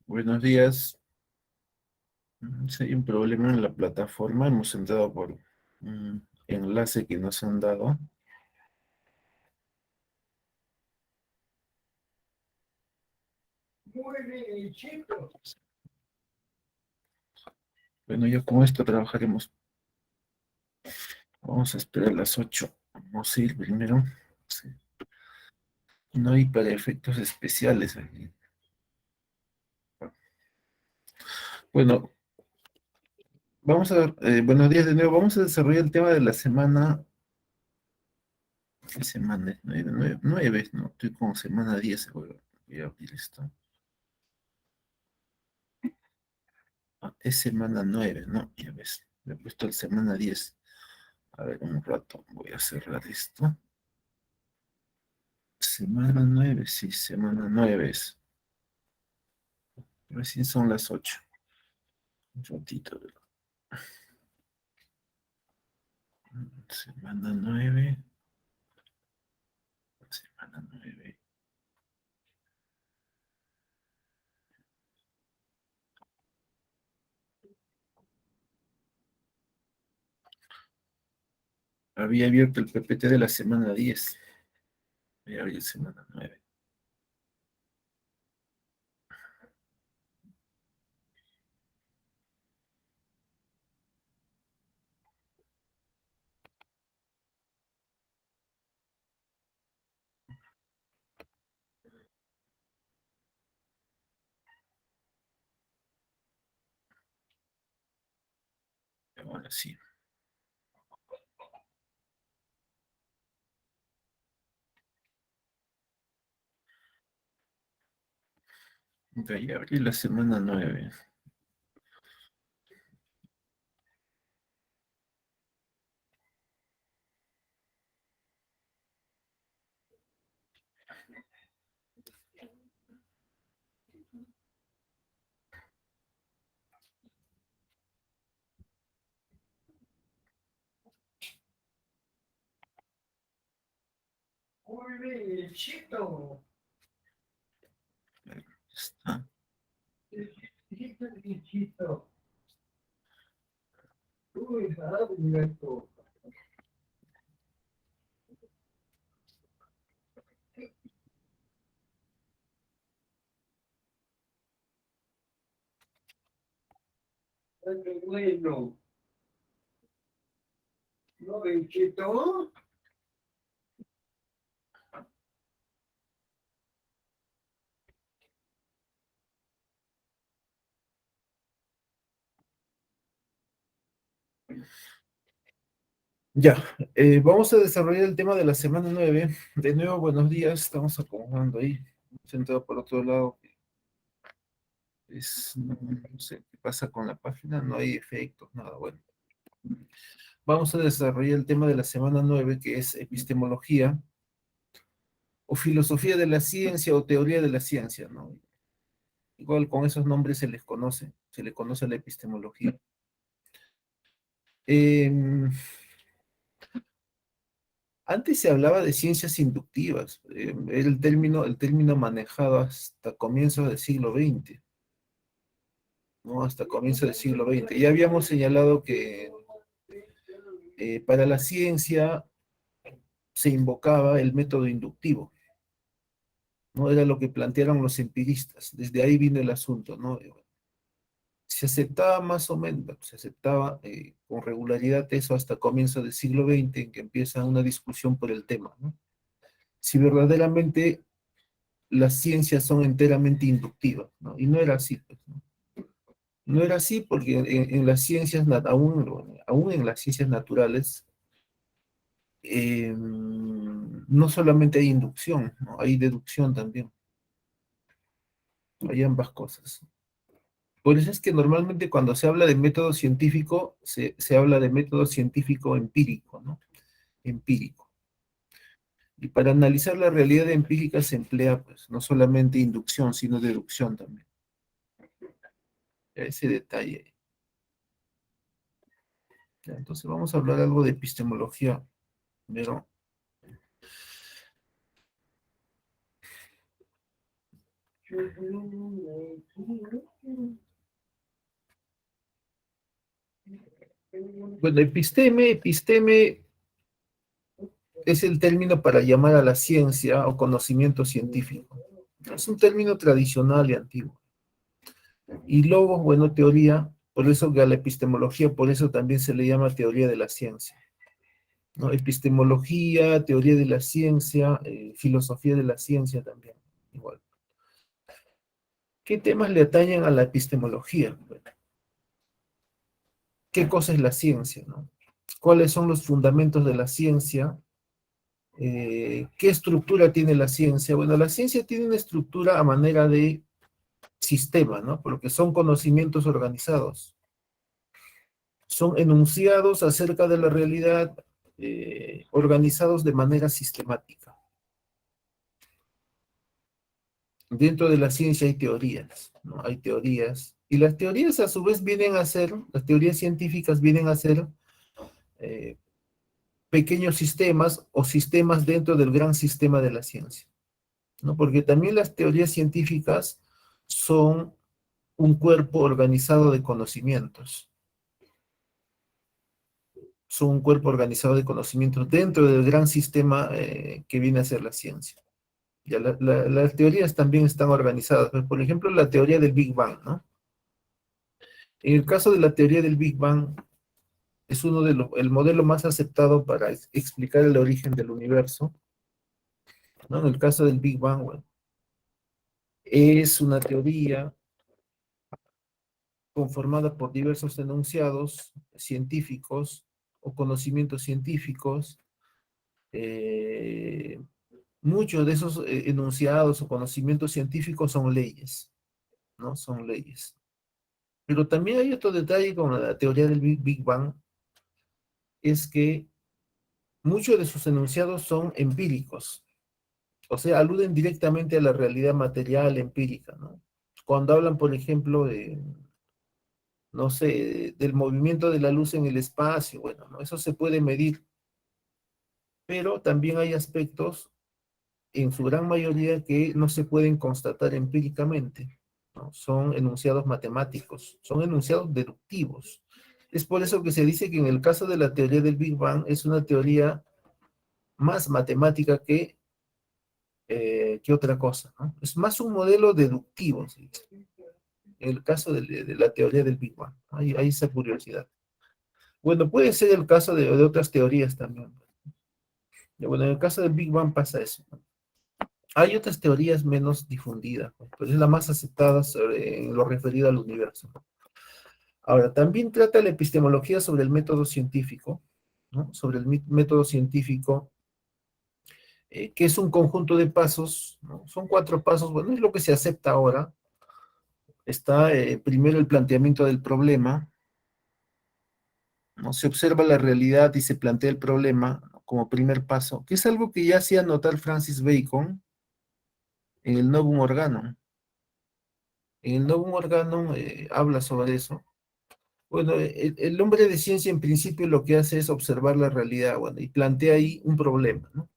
Buenos días. Si hay un problema en la plataforma, hemos entrado por un enlace que nos han dado. Bueno, ya con esto trabajaremos. Vamos a esperar a las 8. Vamos a ir primero. Sí. No hay para efectos especiales aquí. Bueno, vamos a ver. Buenos días de nuevo. Vamos a desarrollar el tema de la semana. ¿Qué semana es? 9, no, estoy con semana 10. Voy a abrir esto. Es semana 9, ¿no? Ya ves. Me he puesto el semana 10. A ver, un rato, voy a cerrar esto. Semana 9, sí, semana 9 es. Recién son las 8. Un ratito. Semana 9. Semana 9. Había abierto el PPT de la semana 10. Voy a abrir semana 9. Ahora sí. Voy a abrir la semana 9. Está. Ya, vamos a desarrollar el tema de la semana 9. De nuevo, buenos días. Estamos acomodando ahí. Sentado por otro lado. No sé qué pasa con la página, no hay efectos, nada. Bueno, vamos a desarrollar el tema de la semana 9, que es epistemología o filosofía de la ciencia o teoría de la ciencia, ¿no? Igual con esos nombres se le conoce la epistemología. Em, Antes se hablaba de ciencias inductivas, era el término manejado hasta comienzos del siglo XX, ¿no? Hasta comienzos del siglo XX. Ya habíamos señalado que para la ciencia se invocaba el método inductivo, ¿no? Era lo que plantearon los empiristas, desde ahí viene el asunto, ¿no? Se aceptaba más o menos, se aceptaba con regularidad eso hasta comienzo del siglo XX, en que empieza una discusión por el tema, ¿no? Si verdaderamente las ciencias son enteramente inductivas, ¿no? Y no era así, pues, ¿no? No era así porque en las ciencias, aún en las ciencias naturales, no solamente hay inducción, ¿no? Hay deducción también, hay ambas cosas. Por eso es que normalmente cuando se habla de método científico, se habla de método científico empírico, ¿no? Empírico. Y para analizar la realidad empírica se emplea, pues, no solamente inducción, sino deducción también. Ese detalle. Ya, entonces vamos a hablar algo de epistemología, pero Bueno, episteme es el término para llamar a la ciencia o conocimiento científico. Es un término tradicional y antiguo. Y logos, bueno, teoría, por eso que a la epistemología, por eso también se le llama teoría de la ciencia, ¿no? Epistemología, teoría de la ciencia, filosofía de la ciencia también, igual. ¿Qué temas le atañen a la epistemología? Bueno, ¿qué cosa es la ciencia, no? ¿Cuáles son los fundamentos de la ciencia? ¿Qué estructura tiene la ciencia? Bueno, la ciencia tiene una estructura a manera de sistema, ¿no? Porque son conocimientos organizados. Son enunciados acerca de la realidad organizados de manera sistemática. Dentro de la ciencia hay teorías, ¿no? Hay teorías. Y las teorías a su vez vienen a ser, las teorías científicas vienen a ser eh, pequeños sistemas o sistemas dentro del gran sistema de la ciencia, ¿no? Porque también las teorías científicas son un cuerpo organizado de conocimientos. Son un cuerpo organizado de conocimientos dentro del gran sistema que viene a ser la ciencia. Ya las teorías también están organizadas. Por ejemplo, la teoría del Big Bang, ¿no? En el caso de la teoría del Big Bang, es el modelo más aceptado para explicar el origen del universo, ¿no? En el caso del Big Bang, bueno, es una teoría conformada por diversos enunciados científicos o conocimientos científicos. eh, Muchos de esos enunciados o conocimientos científicos son leyes, ¿no? Son leyes. Pero también hay otro detalle con la teoría del Big Bang, es que muchos de sus enunciados son empíricos, o sea, aluden directamente a la realidad material empírica, ¿no? Cuando hablan, por ejemplo, de, no sé, del movimiento de la luz en el espacio, bueno, ¿no? Eso se puede medir, pero también hay aspectos, en su gran mayoría, que no se pueden constatar empíricamente, ¿no? Son enunciados matemáticos, son enunciados deductivos. Es por eso que se dice que en el caso de la teoría del Big Bang es una teoría más matemática que otra cosa, ¿no? Es más un modelo deductivo, ¿sí? En el caso de la teoría del Big Bang. Hay esa curiosidad. Bueno, puede ser el caso de otras teorías también. Bueno, en el caso del Big Bang pasa eso, ¿no? Hay otras teorías menos difundidas, ¿no? Pero es la más aceptada en lo referido al universo, ¿no? Ahora, también trata la epistemología sobre el método científico, ¿no? Sobre el método científico, que es un conjunto de pasos, ¿no? Son 4 pasos, bueno, es lo que se acepta ahora. Está primero el planteamiento del problema, ¿no? Se observa la realidad y se plantea el problema, ¿no? Como primer paso, que es algo que ya hacía notar Francis Bacon en el Novum Organum. En el Novum Organum habla sobre eso. Bueno, el hombre de ciencia en principio lo que hace es observar la realidad, bueno, y plantea ahí un problema, ¿no?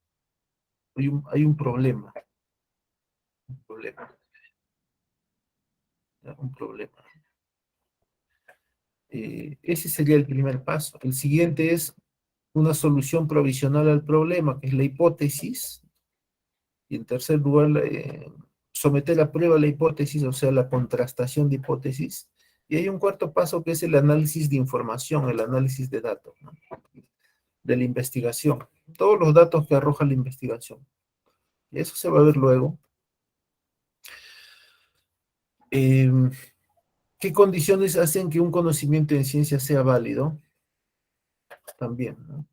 Hay un problema, un problema, ¿ya? Un problema. Ese sería el primer paso. El siguiente es una solución provisional al problema, que es la hipótesis. Y en tercer lugar, someter a prueba la hipótesis, o sea, la contrastación de hipótesis. Y hay un cuarto paso que es el análisis de información, el análisis de datos, ¿no? De la investigación. Todos los datos que arroja la investigación. Y eso se va a ver luego. Eh, ¿Qué condiciones hacen que un conocimiento en ciencia sea válido? También, ¿no?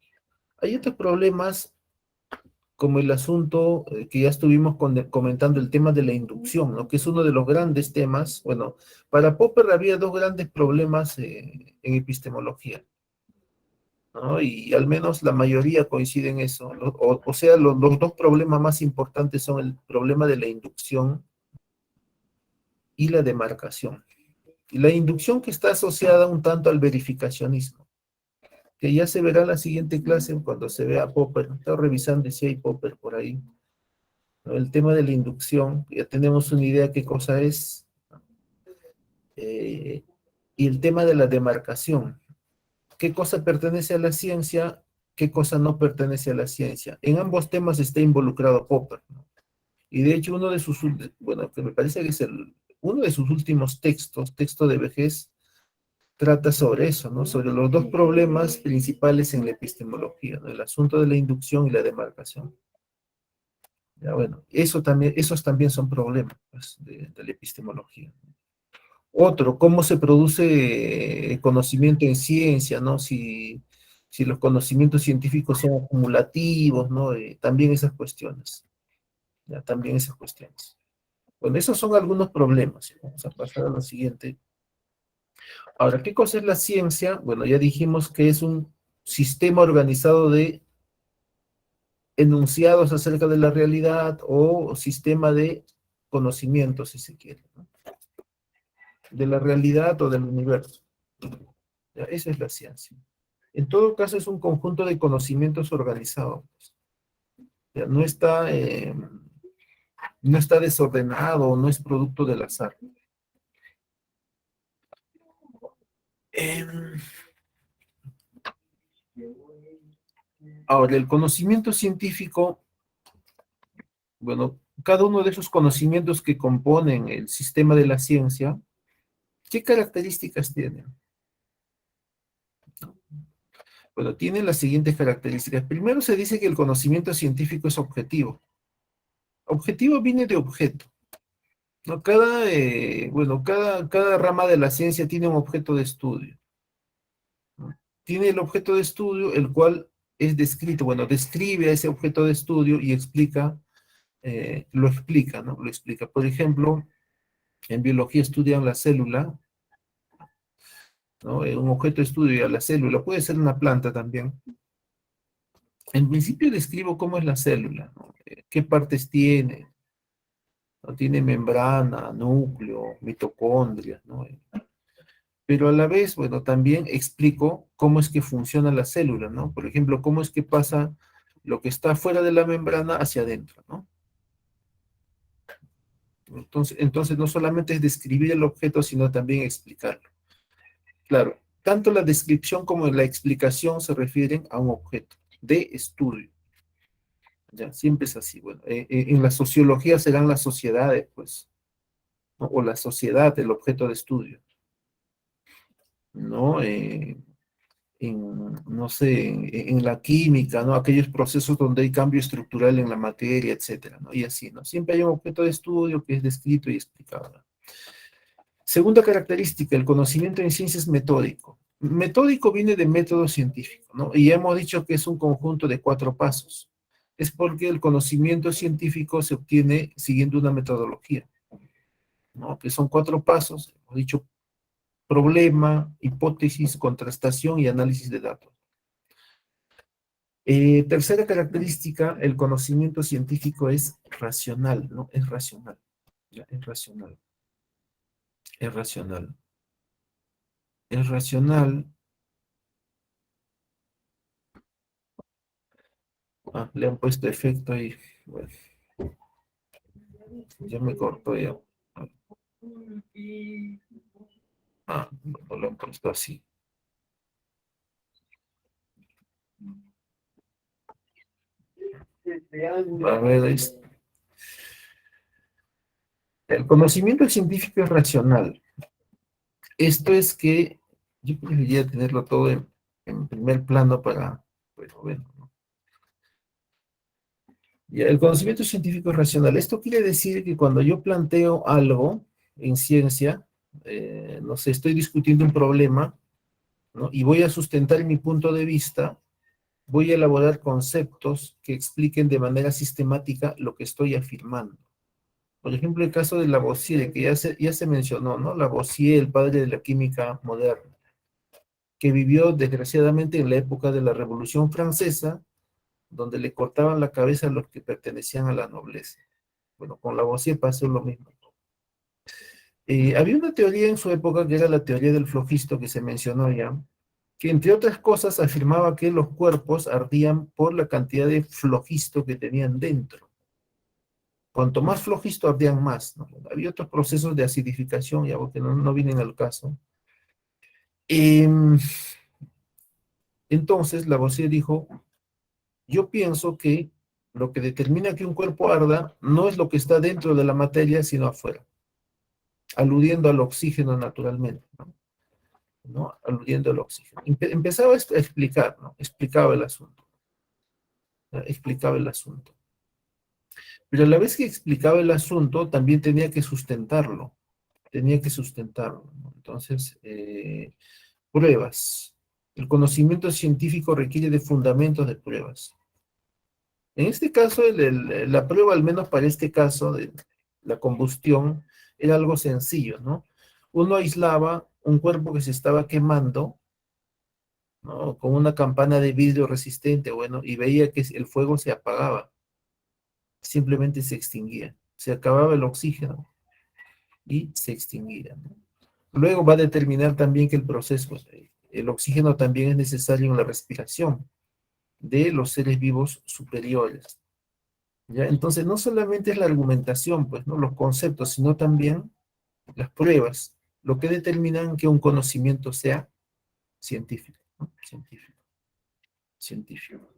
Hay otros problemas como el asunto que ya estuvimos comentando, el tema de la inducción, ¿no? Que es uno de los grandes temas. Bueno, para Popper había 2 grandes problemas en epistemología, ¿no? Y al menos la mayoría coincide en eso. O sea, los 2 problemas más importantes son el problema de la inducción y la demarcación. Y la inducción, que está asociada un tanto al verificacionismo, que ya se verá en la siguiente clase cuando se vea a Popper. Estoy revisando si hay Popper por ahí. ¿no? El tema de la inducción, ya tenemos una idea qué cosa es, eh, y el tema de la demarcación, qué cosa pertenece a la ciencia, qué cosa no pertenece a la ciencia. En ambos temas está involucrado Popper, ¿no? Y de hecho uno de sus, bueno, que me parece que es uno de sus últimos textos, texto de vejez, trata sobre eso, ¿no? Sobre los dos problemas principales en la epistemología, ¿no? El asunto de la inducción y la demarcación. Ya, bueno, eso también, esos también son problemas pues, de la epistemología. Otro, cómo se produce conocimiento en ciencia, ¿no? Si los conocimientos científicos son acumulativos, ¿no? También esas cuestiones, ya, también esas cuestiones. Bueno, esos son algunos problemas. Vamos a pasar a lo siguiente. Ahora, ¿qué cosa es la ciencia? Bueno, ya dijimos que es un sistema organizado de enunciados acerca de la realidad o sistema de conocimiento, si se quiere, ¿no? De la realidad o del universo. Ya, esa es la ciencia. En todo caso, es un conjunto de conocimientos organizados. Ya, no está desordenado, no es producto del azar. Em, Ahora, el conocimiento científico, bueno, cada uno de esos conocimientos que componen el sistema de la ciencia, ¿qué características tienen? Bueno, tienen las siguientes características. Primero se dice que el conocimiento científico es objetivo. Objetivo viene de objeto, ¿no? Cada rama de la ciencia tiene un objeto de estudio, ¿no? Tiene el objeto de estudio, el cual es descrito, bueno, describe a ese objeto de estudio y lo explica, ¿no? Lo explica. Por ejemplo, en biología estudian la célula, ¿no? Un objeto de estudio a la célula, puede ser una planta también. En principio describo cómo es la célula, ¿no? Qué partes tiene, ¿no? Tiene membrana, núcleo, mitocondria, ¿no? Pero a la vez, bueno, también explico cómo es que funciona la célula, ¿no? Por ejemplo, cómo es que pasa lo que está fuera de la membrana hacia adentro, ¿no? Entonces no solamente es describir el objeto, sino también explicarlo. Claro, tanto la descripción como la explicación se refieren a un objeto de estudio. Ya, siempre es así. Bueno, en la sociología serán las sociedades, pues, ¿no? O la sociedad, el objeto de estudio, ¿no? No sé, en la química, ¿no? Aquellos procesos donde hay cambio estructural en la materia, etcétera, ¿no? Y así, ¿no? Siempre hay un objeto de estudio que es descrito y explicado, ¿no? Segunda característica, el conocimiento en ciencia es metódico. Metódico viene de método científico, ¿no? Y ya hemos dicho que es un conjunto de 4 pasos. Es porque el conocimiento científico se obtiene siguiendo una metodología, ¿no? Que son 4 pasos, hemos dicho problema, hipótesis, contrastación y análisis de datos. Tercera característica, el conocimiento científico es racional, ¿no? Es racional, ¿ya? Es racional, es racional, es racional. Ah, le han puesto efecto ahí. Bueno, ya me cortó ya. Ah, no lo han puesto así. A ver, el conocimiento científico es racional. Esto es que yo preferiría tenerlo todo en primer plano para, bueno, bueno, ¿no? Ya, el conocimiento científico es racional. Esto quiere decir que cuando yo planteo algo en ciencia, no sé, estoy discutiendo un problema, ¿no? Y voy a sustentar mi punto de vista, voy a elaborar conceptos que expliquen de manera sistemática lo que estoy afirmando. Por ejemplo, el caso de Lavoisier, que ya se mencionó, ¿no? Lavoisier, el padre de la química moderna, que vivió desgraciadamente en la época de la Revolución Francesa, donde le cortaban la cabeza a los que pertenecían a la nobleza. Bueno, con Lavoisier pasó lo mismo. Había una teoría en su época que era la teoría del flogisto que se mencionó ya, que entre otras cosas afirmaba que los cuerpos ardían por la cantidad de flogisto que tenían dentro. Cuanto más flojito ardían más, ¿no? Había otros procesos de acidificación, ya porque no vienen al caso. Em, entonces Lavoisier dijo, yo pienso que lo que determina que un cuerpo arda no es lo que está dentro de la materia, sino afuera, aludiendo al oxígeno naturalmente, ¿no? ¿No? Aludiendo al oxígeno. Empezaba a explicar, ¿no? Explicaba el asunto, ¿no? Explicaba el asunto. Pero a la vez que explicaba el asunto, también tenía que sustentarlo, ¿no? Entonces, pruebas. El conocimiento científico requiere de fundamentos de pruebas. En este caso, la prueba, al menos para este caso de la combustión, era algo sencillo, ¿no? Uno aislaba un cuerpo que se estaba quemando, ¿no? Con una campana de vidrio resistente, bueno, y veía que el fuego se apagaba, simplemente se extinguía, se acababa el oxígeno y se extinguía, ¿no? Luego va a determinar también que el proceso, el oxígeno también es necesario en la respiración de los seres vivos superiores. ¿Ya? Entonces, no solamente es la argumentación, pues, ¿no? Los conceptos, sino también las pruebas, lo que determinan que un conocimiento sea científico, ¿no? Científico, científico.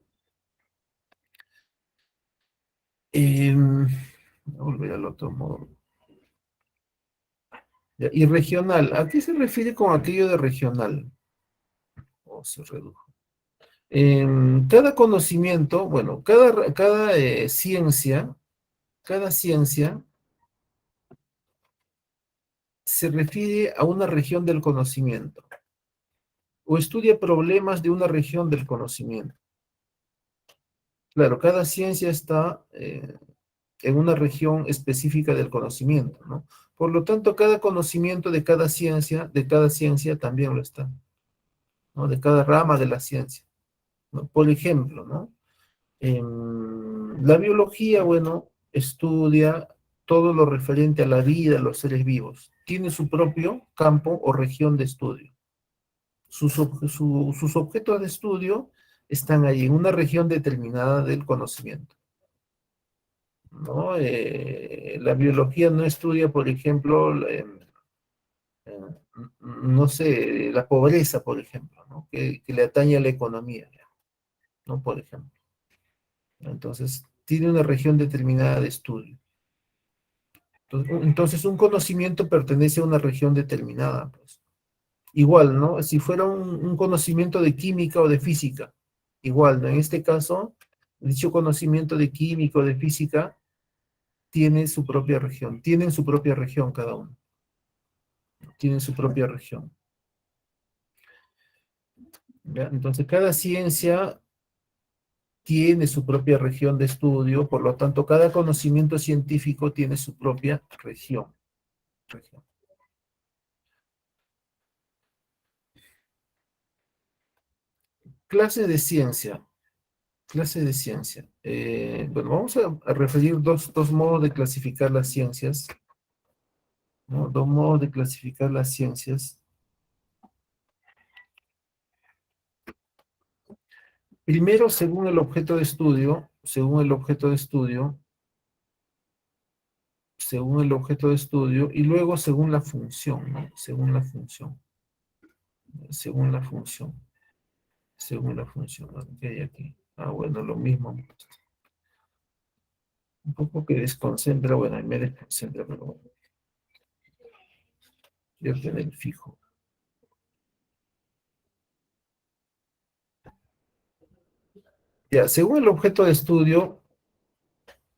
Voy a volver al otro modo. ¿Ya? Y regional, ¿a qué se refiere con aquello de regional? Oh, se redujo. Cada conocimiento, bueno, cada ciencia se refiere a una región del conocimiento o estudia problemas de una región del conocimiento. Claro, cada ciencia está en una región específica del conocimiento, ¿no? Por lo tanto, cada conocimiento de cada ciencia también lo está, ¿no? De cada rama de la ciencia, ¿no? Por ejemplo, ¿no? La biología, bueno, estudia todo lo referente a la vida, a los seres vivos. Tiene su propio campo o región de estudio. Sus objetos de estudio están ahí, en una región determinada del conocimiento, ¿no? La biología no estudia, por ejemplo, eh, no sé, la pobreza, por ejemplo, ¿no? Que le atañe a la economía, ¿no? Por ejemplo. Entonces, tiene una región determinada de estudio. Entonces, un conocimiento pertenece a una región determinada, pues. Igual, ¿no? Si fuera un conocimiento de química o de física, igual, ¿no? En este caso, dicho conocimiento de química o de física tiene su propia región, tienen su propia región cada uno, tienen su propia región. ¿Ya? Entonces, cada ciencia tiene su propia región de estudio, por lo tanto, cada conocimiento científico tiene su propia región. Clase de ciencia. Clase de ciencia. Bueno, vamos a referir dos modos de clasificar las ciencias, ¿no? Dos modos de clasificar las ciencias. Primero, según el objeto de estudio, y luego según la función, ¿no? Según la función, según la función, ¿no? ¿Qué hay aquí? Ah, bueno, lo mismo. Un poco que desconcentra, bueno, y me desconcentra, pero bueno, pierde en el fijo. Ya, según el objeto de estudio,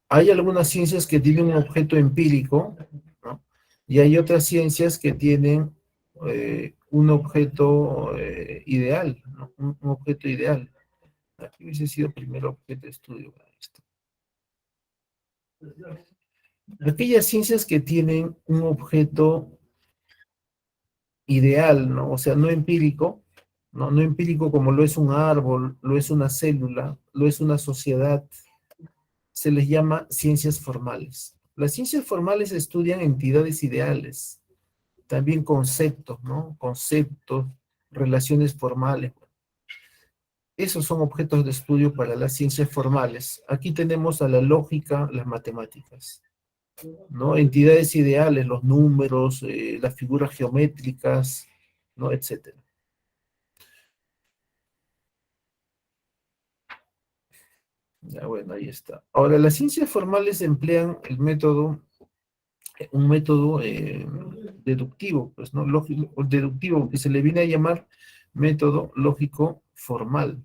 hay algunas ciencias que tienen un objeto empírico, ¿no? Y hay otras ciencias que tienen un objeto ideal, ¿no? Un objeto ideal. Aquí hubiese sido primero objeto de estudio. Esto. Aquellas ciencias que tienen un objeto ideal, ¿no? O sea, no empírico, ¿no? No empírico como lo es un árbol, lo es una célula, lo es una sociedad, se les llama ciencias formales. Las ciencias formales estudian entidades ideales, también conceptos, ¿no? Conceptos, relaciones formales. Esos son objetos de estudio para las ciencias formales. Aquí tenemos a la lógica, las matemáticas. ¿no? Entidades ideales, los números, las figuras geométricas, ¿no? Etcétera. Ya, bueno, ahí está. Ahora, las ciencias formales emplean un método deductivo, pues, ¿no? Lógico, deductivo, que se le viene a llamar método lógico formal,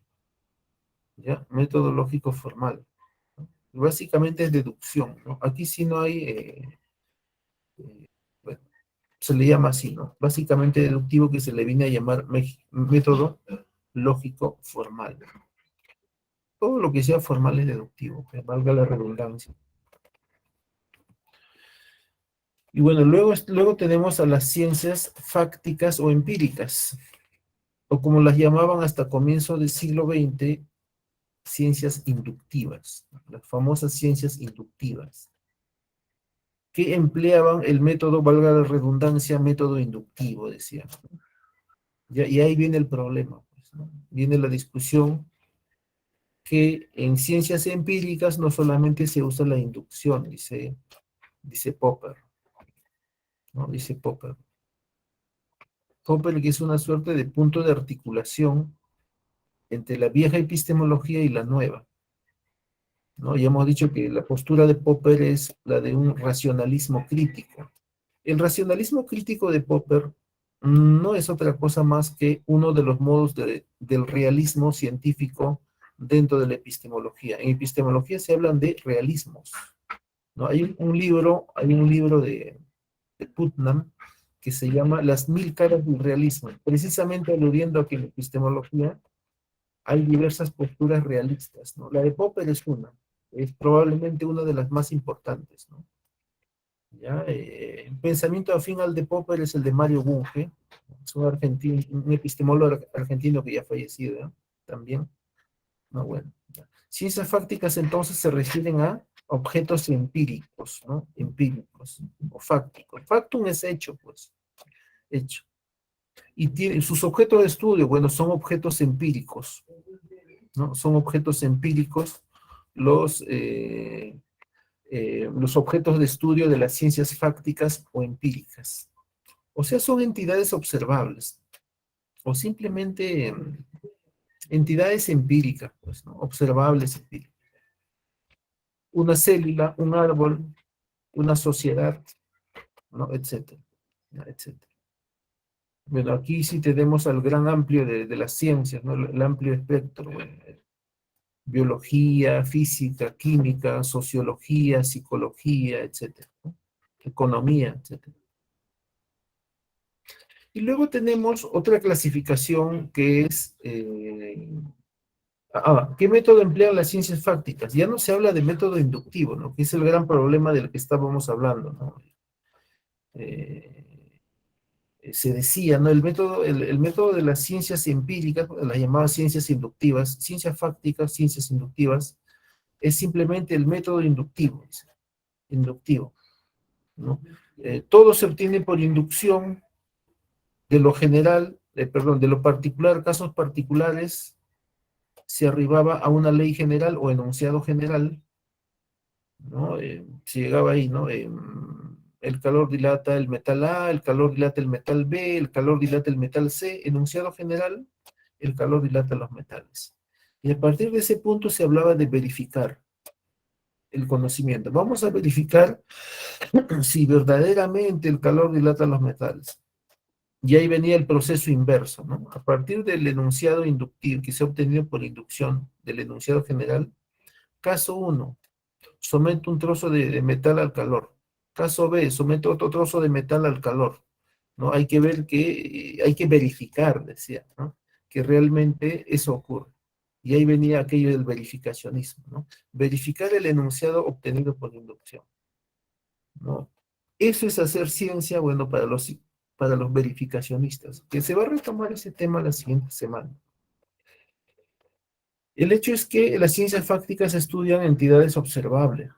¿ya? Método lógico formal. Básicamente es deducción, ¿no? Aquí sí no hay, bueno, se le llama así, ¿no? Básicamente deductivo que se le viene a llamar método lógico formal. Todo lo que sea formal es deductivo, que valga la redundancia. Y bueno, luego tenemos a las ciencias fácticas o empíricas, o como las llamaban hasta comienzo del siglo XX, ciencias inductivas, las famosas ciencias inductivas, que empleaban el método, valga la redundancia, método inductivo, decían. Y ahí viene el problema, pues, ¿no? Viene la discusión que en ciencias empíricas no solamente se usa la inducción, dice Popper, ¿no? Dice Popper. Popper, que es una suerte de punto de articulación entre la vieja epistemología y la nueva, ¿no? Ya hemos dicho que la postura de Popper es la de un racionalismo crítico. El racionalismo crítico de Popper no es otra cosa más que uno de los modos del realismo científico dentro de la epistemología. En epistemología se hablan de realismos, ¿no? Hay un libro de Putnam que se llama Las mil caras del realismo, precisamente aludiendo a que en la epistemología hay diversas posturas realistas, ¿no? La de Popper es probablemente una de las más importantes, ¿no? ¿Ya? El pensamiento afín al de Popper es el de Mario Bunge, es un argentino, un epistemólogo argentino que ya ha fallecido, ¿no? También, no, bueno. Ya. Ciencias fácticas entonces se refieren a objetos empíricos, ¿no? Empíricos, o fácticos. Factum es hecho, pues, hecho. Y sus objetos de estudio, bueno, son objetos empíricos, ¿no? Son objetos empíricos los objetos de estudio de las ciencias fácticas o empíricas. O sea, son entidades observables, o simplemente entidades empíricas, pues, ¿no? Observables empíricas. Una célula, un árbol, una sociedad, ¿no? Etcétera, ¿no? Etcétera. Bueno, aquí sí tenemos al gran amplio de las ciencias, ¿no? El amplio espectro, bueno, biología, física, química, sociología, psicología, etcétera, ¿no? Economía, etcétera. Y luego tenemos otra clasificación que es, ¿qué método emplean las ciencias fácticas? Ya no se habla de método inductivo, ¿no? Que es el gran problema del que estábamos hablando, ¿no? Eh, Se decía, ¿no? El método de las ciencias empíricas, las llamadas ciencias inductivas, ciencias fácticas, ciencias inductivas, es simplemente el método inductivo, inductivo, ¿no? Todo se obtiene por inducción de lo general, perdón, de lo particular, casos particulares, se arribaba a una ley general o enunciado general, ¿no? Se llegaba ahí, ¿no? El calor dilata el metal A, el calor dilata el metal B, el calor dilata el metal C, enunciado general, el calor dilata los metales. Y a partir de ese punto se hablaba de verificar el conocimiento. Vamos a verificar si verdaderamente el calor dilata los metales. Y ahí venía el proceso inverso, ¿no? A partir del enunciado inductivo que se ha obtenido por inducción del enunciado general, caso 1, someto un trozo de metal al calor. Caso B, someto otro trozo de metal al calor, ¿no? Hay que ver hay que verificar, decía, ¿no? Que realmente eso ocurre. Y ahí venía aquello del verificacionismo, ¿no? Verificar el enunciado obtenido por inducción, ¿no? Eso es hacer ciencia, bueno, para los verificacionistas, que se va a retomar ese tema la siguiente semana. El hecho es que las ciencias fácticas estudian entidades observables,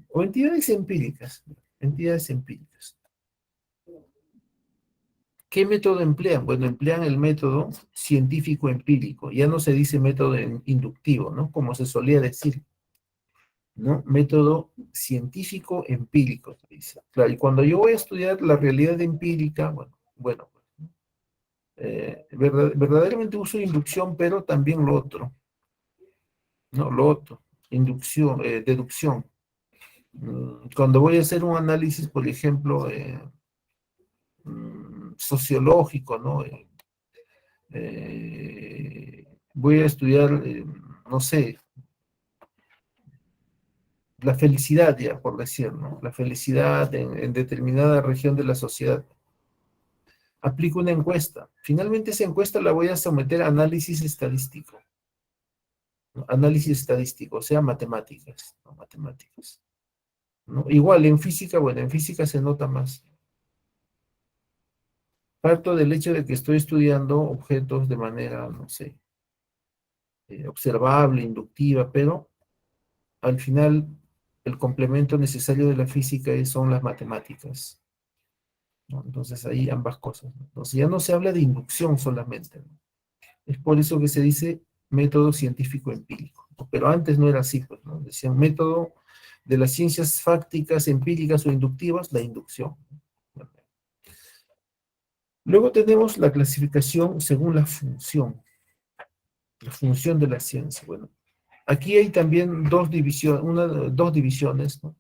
o entidades empíricas, entidades empíricas. ¿Qué método emplean? Bueno, emplean el método científico empírico, ya no se dice método inductivo, ¿no? Como se solía decir. ¿no? Método científico empírico, se dice. Claro, y cuando yo voy a estudiar la realidad empírica, bueno, verdaderamente uso inducción, pero también lo otro, ¿no? Lo otro, inducción, deducción. Cuando voy a hacer un análisis, por ejemplo, sociológico, ¿no? Voy a estudiar, no sé, la felicidad, ya, por decir, ¿no? La felicidad en determinada región de la sociedad. Aplico una encuesta. Finalmente esa encuesta la voy a someter a análisis estadístico, ¿no? Análisis estadístico, o sea, matemáticas, ¿no? Matemáticas, ¿no? Igual en física, bueno, en física se nota más. Parto del hecho de que estoy estudiando objetos de manera, no sé, observable, inductiva, pero al final el complemento necesario de la física son las matemáticas, ¿no? Entonces ahí ambas cosas, ¿no? Entonces ya no se habla de inducción solamente, ¿no? Es por eso que se dice método científico empírico, ¿no? Pero antes no era así, pues, ¿no? Decían método de las ciencias fácticas, empíricas o inductivas, la inducción. Bueno, luego tenemos la clasificación según la función de la ciencia. Bueno, aquí hay también dos divisiones, ¿no?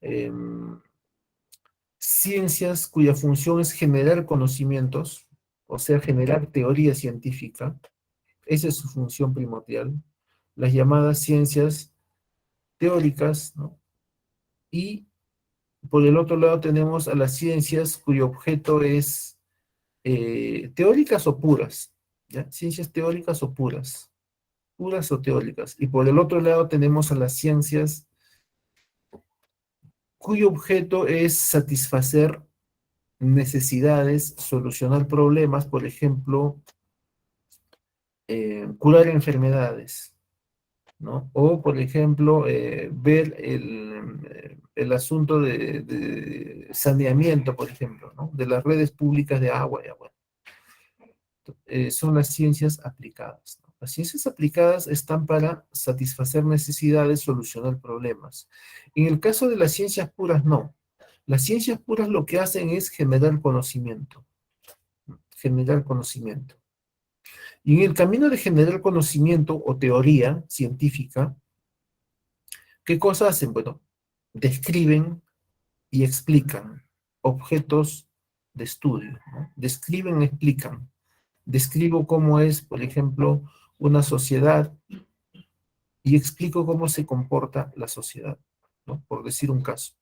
Em, Ciencias cuya función es generar conocimientos, o sea, generar teoría científica, esa es su función primordial, las llamadas ciencias teóricas, ¿no? Y por el otro lado tenemos a las ciencias cuyo objeto es teóricas o puras, ¿ya? Ciencias teóricas o puras, puras o teóricas. Y por el otro lado tenemos a las ciencias cuyo objeto es satisfacer necesidades, solucionar problemas, por ejemplo, curar enfermedades, ¿no? O, por ejemplo, ver el asunto de saneamiento, por ejemplo, ¿no? De las redes públicas de agua. Ya, bueno. Son las ciencias aplicadas, ¿no? Las ciencias aplicadas están para satisfacer necesidades, solucionar problemas. En el caso de las ciencias puras, no. Las ciencias puras lo que hacen es generar conocimiento, ¿no? Generar conocimiento. Y en el camino de generar conocimiento o teoría científica, ¿qué cosas hacen? Bueno, describen y explican objetos de estudio, ¿no? Describen, explican. Describo cómo es, por ejemplo, una sociedad y explico cómo se comporta la sociedad, ¿no? Por decir un caso.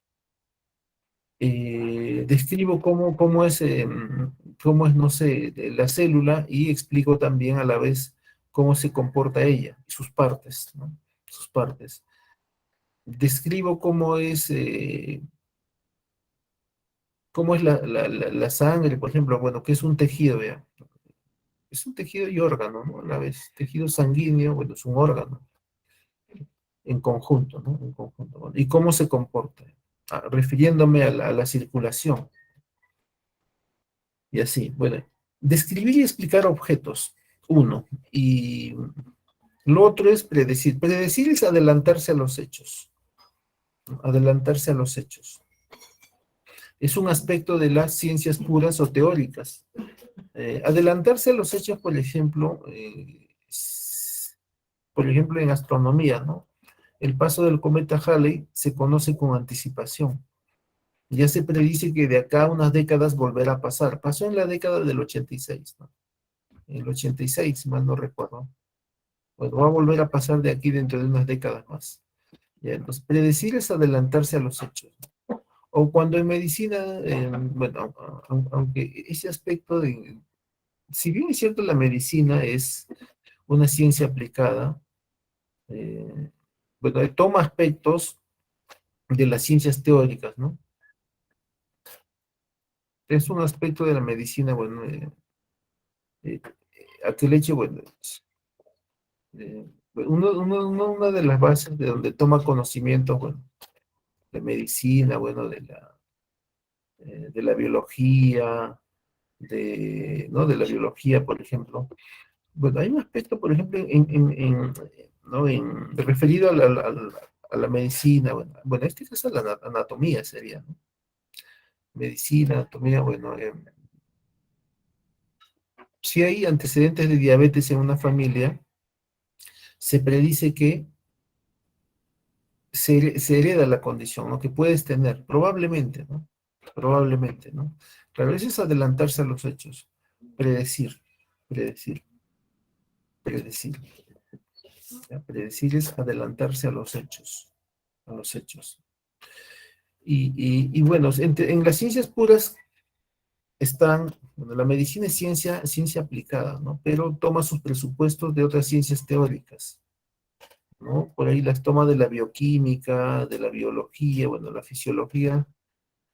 Describo cómo es, no sé, la célula y explico también a la vez cómo se comporta ella, sus partes, ¿no? Sus partes. Describo cómo es la sangre, por ejemplo, bueno, que es un tejido, ¿ya? Es un tejido y órgano, ¿no? A la vez, tejido sanguíneo, bueno, es un órgano en conjunto, ¿no? En conjunto. Bueno, ¿y cómo se comporta? Refiriéndome a la circulación y así. Bueno, describir y explicar objetos, uno. Y lo otro es predecir. Predecir es adelantarse a los hechos, ¿no? Adelantarse a los hechos. Es un aspecto de las ciencias puras o teóricas. Adelantarse a los hechos, por ejemplo, en astronomía, ¿no? El paso del cometa Halley se conoce con anticipación. Ya se predice que de acá a unas décadas volverá a pasar. Pasó en la década del 86, ¿no? En el 86, si mal no recuerdo. Bueno, va a volver a pasar de aquí dentro de unas décadas más. Ya, entonces, predecir es adelantarse a los hechos, ¿no? O cuando en medicina, bueno, aunque ese aspecto si bien es cierto, la medicina es una ciencia aplicada, eh, bueno, toma aspectos de las ciencias teóricas, ¿no? Es un aspecto de la medicina, bueno, eh, aquel hecho, bueno, una de las bases de donde toma conocimiento, bueno, de medicina, bueno, de la biología, ¿no? De la biología, por ejemplo. Bueno, hay un aspecto, por ejemplo, ¿no? Referido a la medicina, bueno, en este caso la anatomía sería, ¿no? Medicina, anatomía, bueno, si hay antecedentes de diabetes en una familia, se predice que se hereda la condición, ¿no? Que puedes tener, probablemente, ¿no? Probablemente, ¿no? Claro, eso es adelantarse a los hechos, predecir, predecir, predecir. ¿Ya? Predecir es adelantarse a los hechos. Y bueno, en las ciencias puras están, bueno, la medicina es ciencia, ciencia aplicada, ¿no? Pero toma sus presupuestos de otras ciencias teóricas, ¿no? Por ahí las toma de la bioquímica, de la biología, bueno, la fisiología,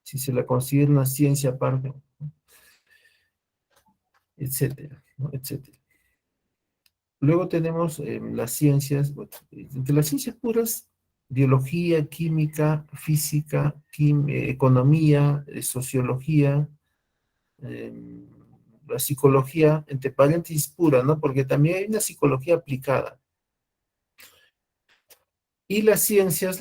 si se la considera una ciencia aparte, ¿no? Etcétera, ¿no? Etcétera. Luego tenemos las ciencias, bueno, entre las ciencias puras, biología, química, física, economía, sociología, eh, la psicología, entre paréntesis pura, ¿no? Porque también hay una psicología aplicada. Y las ciencias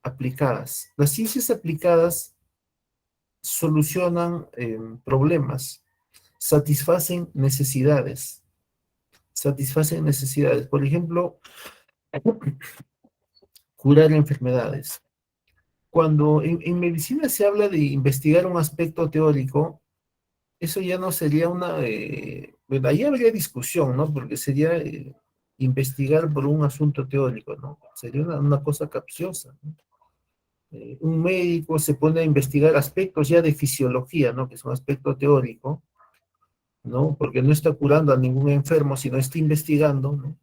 aplicadas. Las ciencias aplicadas solucionan problemas, satisfacen necesidades, satisfacen necesidades. Por ejemplo, curar enfermedades. Cuando en medicina se habla de investigar un aspecto teórico, eso ya no sería bueno, ahí habría discusión, ¿no? Porque sería investigar por un asunto teórico, ¿no? Sería una cosa capciosa, ¿no? Un médico se pone a investigar aspectos ya de fisiología, ¿no? Que es un aspecto teórico, ¿no? Porque no está curando a ningún enfermo, sino está investigando, ¿no?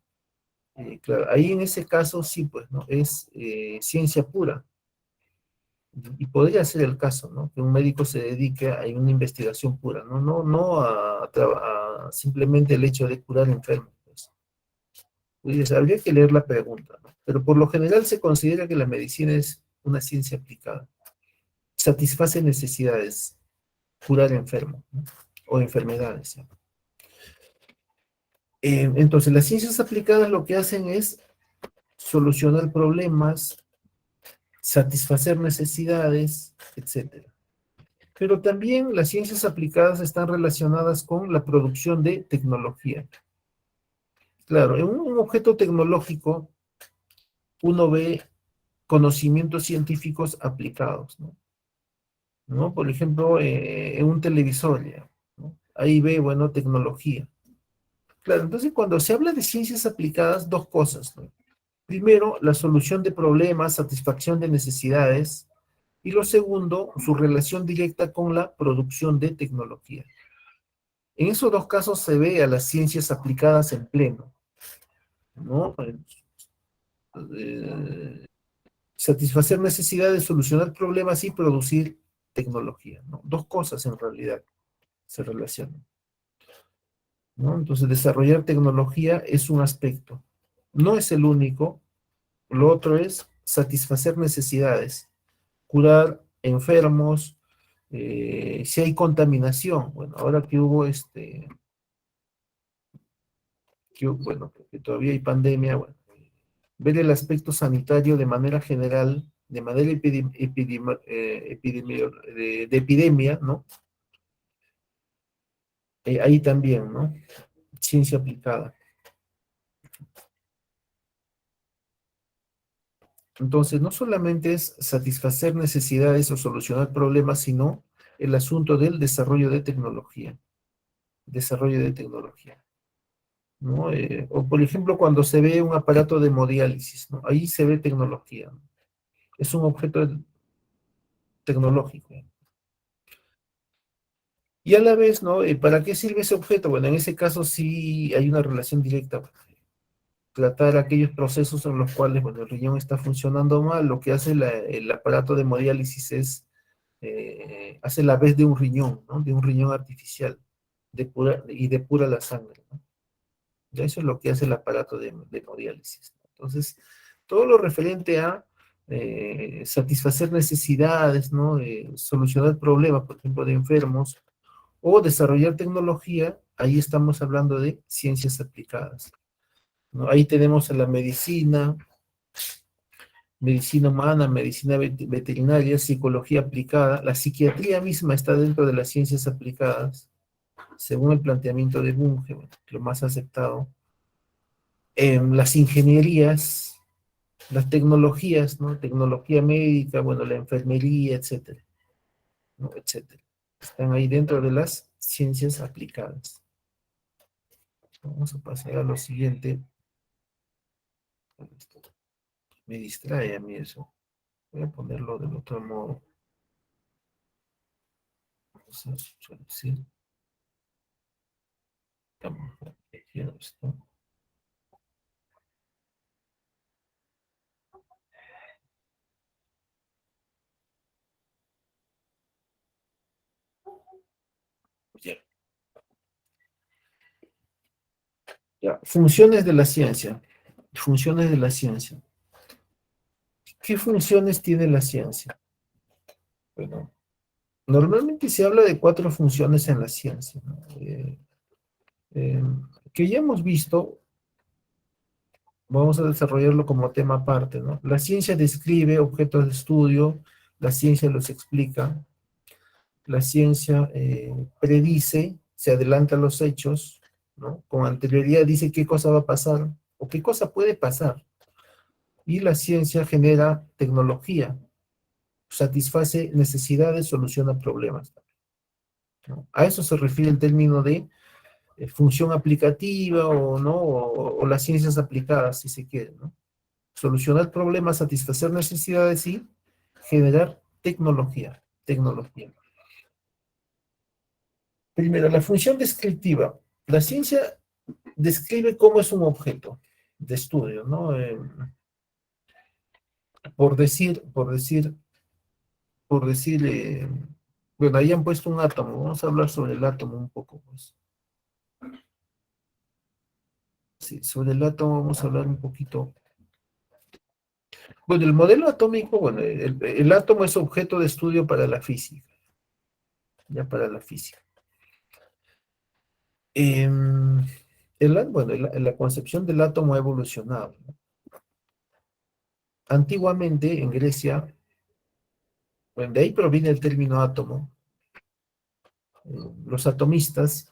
Claro, ahí en ese caso sí, pues, ¿no? Es ciencia pura. Y podría ser el caso, ¿no? Que un médico se dedique a una investigación pura, ¿no? No a simplemente el hecho de curar enfermos, pues. Pues, habría que leer la pregunta, ¿no? Pero por lo general se considera que la medicina es una ciencia aplicada. Satisface necesidades, curar enfermos, ¿no? O enfermedades, ¿no? Entonces, las ciencias aplicadas lo que hacen es solucionar problemas, satisfacer necesidades, etcétera. Pero también las ciencias aplicadas están relacionadas con la producción de tecnología. Claro, en un objeto tecnológico uno ve conocimientos científicos aplicados, ¿no? ¿No? Por ejemplo, en un televisor, ya, ¿no? Ahí ve, bueno, tecnología. Claro, entonces cuando se habla de ciencias aplicadas, dos cosas, ¿no? Primero, la solución de problemas, satisfacción de necesidades, y lo segundo, su relación directa con la producción de tecnología. En esos dos casos se ve a las ciencias aplicadas en pleno, ¿no? Eh, Satisfacer necesidades, solucionar problemas y producir tecnología, ¿no? Dos cosas en realidad se relacionan, ¿no? Entonces, desarrollar tecnología es un aspecto, no es el único. Lo otro es satisfacer necesidades, curar enfermos, si hay contaminación, bueno, ahora que hubo bueno, que todavía hay pandemia, bueno, ver el aspecto sanitario de manera general, de manera de epidemia, ¿no? Ahí también, ¿no? Ciencia aplicada. Entonces, no solamente es satisfacer necesidades o solucionar problemas, sino el asunto del desarrollo de tecnología, ¿no? O por ejemplo, cuando se ve un aparato de hemodiálisis, ¿no? Ahí se ve tecnología, ¿no? Es un objeto tecnológico. Y a la vez, ¿no? ¿Para qué sirve ese objeto? Bueno, en ese caso sí hay una relación directa. Tratar aquellos procesos en los cuales, bueno, el riñón está funcionando mal, lo que hace el aparato de hemodiálisis es, hace la vez de un riñón, ¿no? De un riñón artificial, y depura la sangre, ¿no? Ya eso es lo que hace el aparato de hemodiálisis. Entonces, todo lo referente a satisfacer necesidades, ¿no? Solucionar problemas, por ejemplo, de enfermos, o desarrollar tecnología, ahí estamos hablando de ciencias aplicadas. ¿no? Ahí tenemos a la medicina, medicina humana, medicina veterinaria, psicología aplicada. La psiquiatría misma está dentro de las ciencias aplicadas, según el planteamiento de Bunge, bueno, lo más aceptado. Las ingenierías, las tecnologías, ¿no? Tecnología médica, bueno, la enfermería, etcétera, ¿no? Etcétera. Están ahí dentro de las ciencias aplicadas. Vamos a pasar a lo siguiente. Me distrae a mí eso. Voy a ponerlo del otro modo. Vamos a decir, estamos protegiendo esto. Ya, ya. Funciones de la ciencia. Funciones de la ciencia. ¿Qué funciones tiene la ciencia? Bueno, normalmente se habla de 4 funciones en la ciencia, ¿no? Eh, que ya hemos visto, vamos a desarrollarlo como tema aparte, ¿no? La ciencia describe objetos de estudio, la ciencia los explica, la ciencia predice, se adelanta a los hechos, ¿no? Con anterioridad dice qué cosa va a pasar o qué cosa puede pasar. Y la ciencia genera tecnología, satisface necesidades, soluciona problemas, ¿no? A eso se refiere el término de función aplicativa o, ¿no? O las ciencias aplicadas, si se quiere, ¿no? Solucionar problemas, satisfacer necesidades y generar tecnología. Tecnología. Primero, la función descriptiva. La ciencia describe cómo es un objeto de estudio, ¿no? Por decir, bueno, ahí han puesto un átomo, vamos a hablar sobre el átomo un poco, pues. Sí, sobre el átomo vamos a hablar un poquito. Bueno, el modelo atómico, bueno, el átomo es objeto de estudio para la física, ya para la física. Bueno, la concepción del átomo ha evolucionado, ¿no? Antiguamente, en Grecia, bueno, de ahí proviene el término átomo. Los atomistas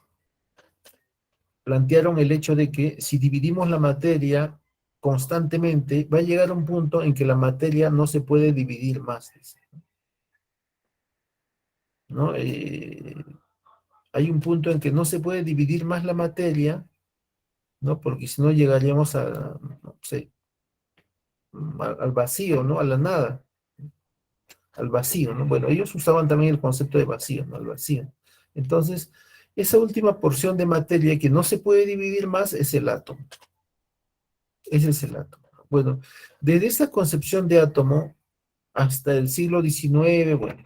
plantearon el hecho de que si dividimos la materia constantemente, va a llegar a un punto en que la materia no se puede dividir más, ¿no? Hay un punto en que no se puede dividir más la materia, ¿no? Porque si no llegaríamos no sé, al vacío, ¿no? A la nada, al vacío, ¿no? Bueno, ellos usaban también el concepto de vacío, ¿no? Al vacío. Entonces, esa última porción de materia que no se puede dividir más es el átomo. Ese es el átomo. Bueno, desde esta concepción de átomo hasta el siglo XIX, bueno,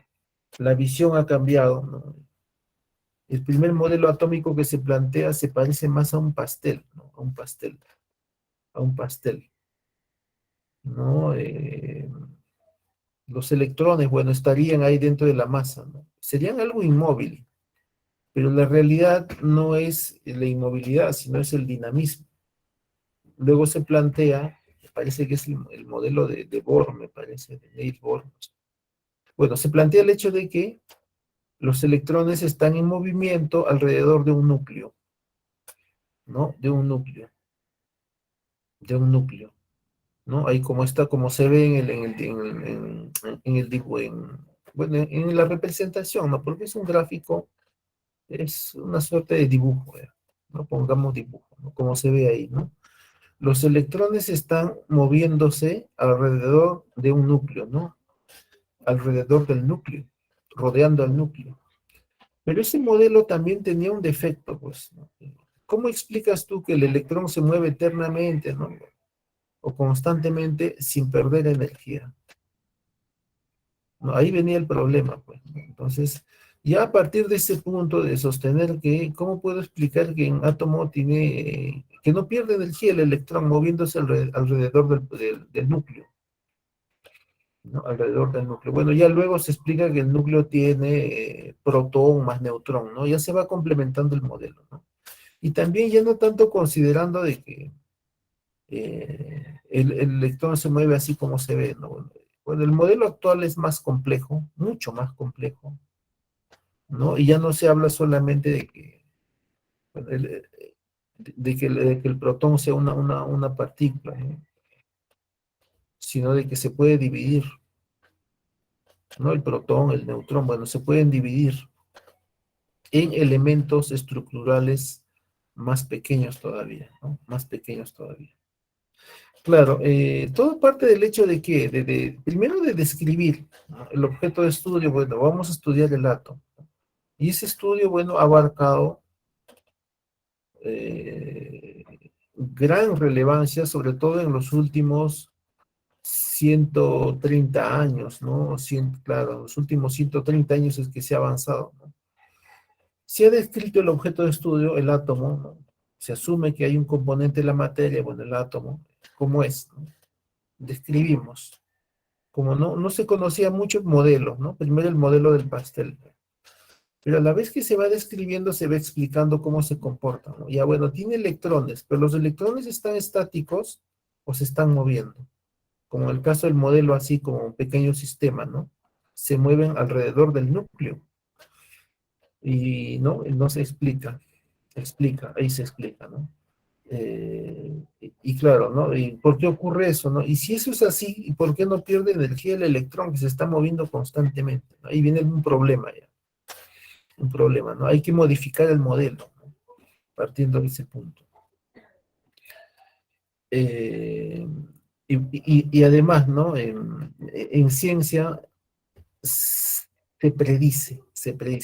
la visión ha cambiado, ¿no? El primer modelo atómico que se plantea se parece más a un pastel, ¿no? A un pastel, a un pastel, ¿no? Los electrones, bueno, estarían ahí dentro de la masa, ¿no? Serían algo inmóvil, pero la realidad no es la inmovilidad, sino es el dinamismo. Luego se plantea, me parece que es el modelo de Bohr, me parece, de Niels Bohr. Bueno, se plantea el hecho de que los electrones están en movimiento alrededor de un núcleo, ¿no? De un núcleo, ¿no? Ahí como está, como se ve en el dibujo, bueno, en la representación, ¿no? Porque es un gráfico, es una suerte de dibujo, ¿no? Pongamos dibujo, ¿no? Como se ve ahí, ¿no? Los electrones están moviéndose alrededor de un núcleo, ¿no? Alrededor del núcleo, rodeando al núcleo. Pero ese modelo también tenía un defecto, pues, ¿no? ¿Cómo explicas tú que el electrón se mueve eternamente, ¿no? O constantemente sin perder energía? ¿No? Ahí venía el problema, pues, ¿no? Entonces, ya a partir de ese punto de sostener que, ¿cómo puedo explicar que un átomo tiene, que no pierde energía el electrón moviéndose alrededor del núcleo, ¿no? Alrededor del núcleo. Bueno, ya luego se explica que el núcleo tiene protón más neutrón, ¿no? Ya se va complementando el modelo, ¿no? Y también ya no tanto considerando de que el electrón se mueve así como se ve, ¿no? Bueno, el modelo actual es más complejo, mucho más complejo, ¿no? Y ya no se habla solamente de que, bueno, de que el protón sea una partícula, ¿no? Sino de que se puede dividir, ¿no? El protón, el neutrón, bueno, se pueden dividir en elementos estructurales más pequeños todavía, ¿no? Más pequeños todavía. Claro, todo parte del hecho de que, primero de describir, ¿no? El objeto de estudio, bueno, vamos a estudiar el átomo. Y ese estudio, bueno, ha abarcado eh, gran relevancia, sobre todo en los últimos 130 años, ¿no? Claro, en los últimos 130 años es que se ha avanzado, ¿no? Se ha descrito el objeto de estudio, el átomo, ¿no? Se asume que hay un componente de la materia, bueno, el átomo, ¿cómo es? ¿No? Describimos. Como no se conocía mucho el modelo, ¿no? Primero el modelo del pastel. Pero a la vez que se va describiendo, se va explicando cómo se comporta, ¿no? Ya bueno, tiene electrones, pero los electrones están estáticos o se están moviendo. Como en el caso del modelo así como un pequeño sistema, ¿no? Se mueven alrededor del núcleo. Y no se explica, ahí se explica, ¿no? Y claro, ¿no? ¿Y por qué ocurre eso, no? Y si eso es así, ¿y por qué no pierde energía el electrón que se está moviendo constantemente? ¿No? Ahí viene un problema ya, un problema, ¿no? Hay que modificar el modelo, ¿no? Partiendo de ese punto. Eh, y además, ¿no? En ciencia se predice.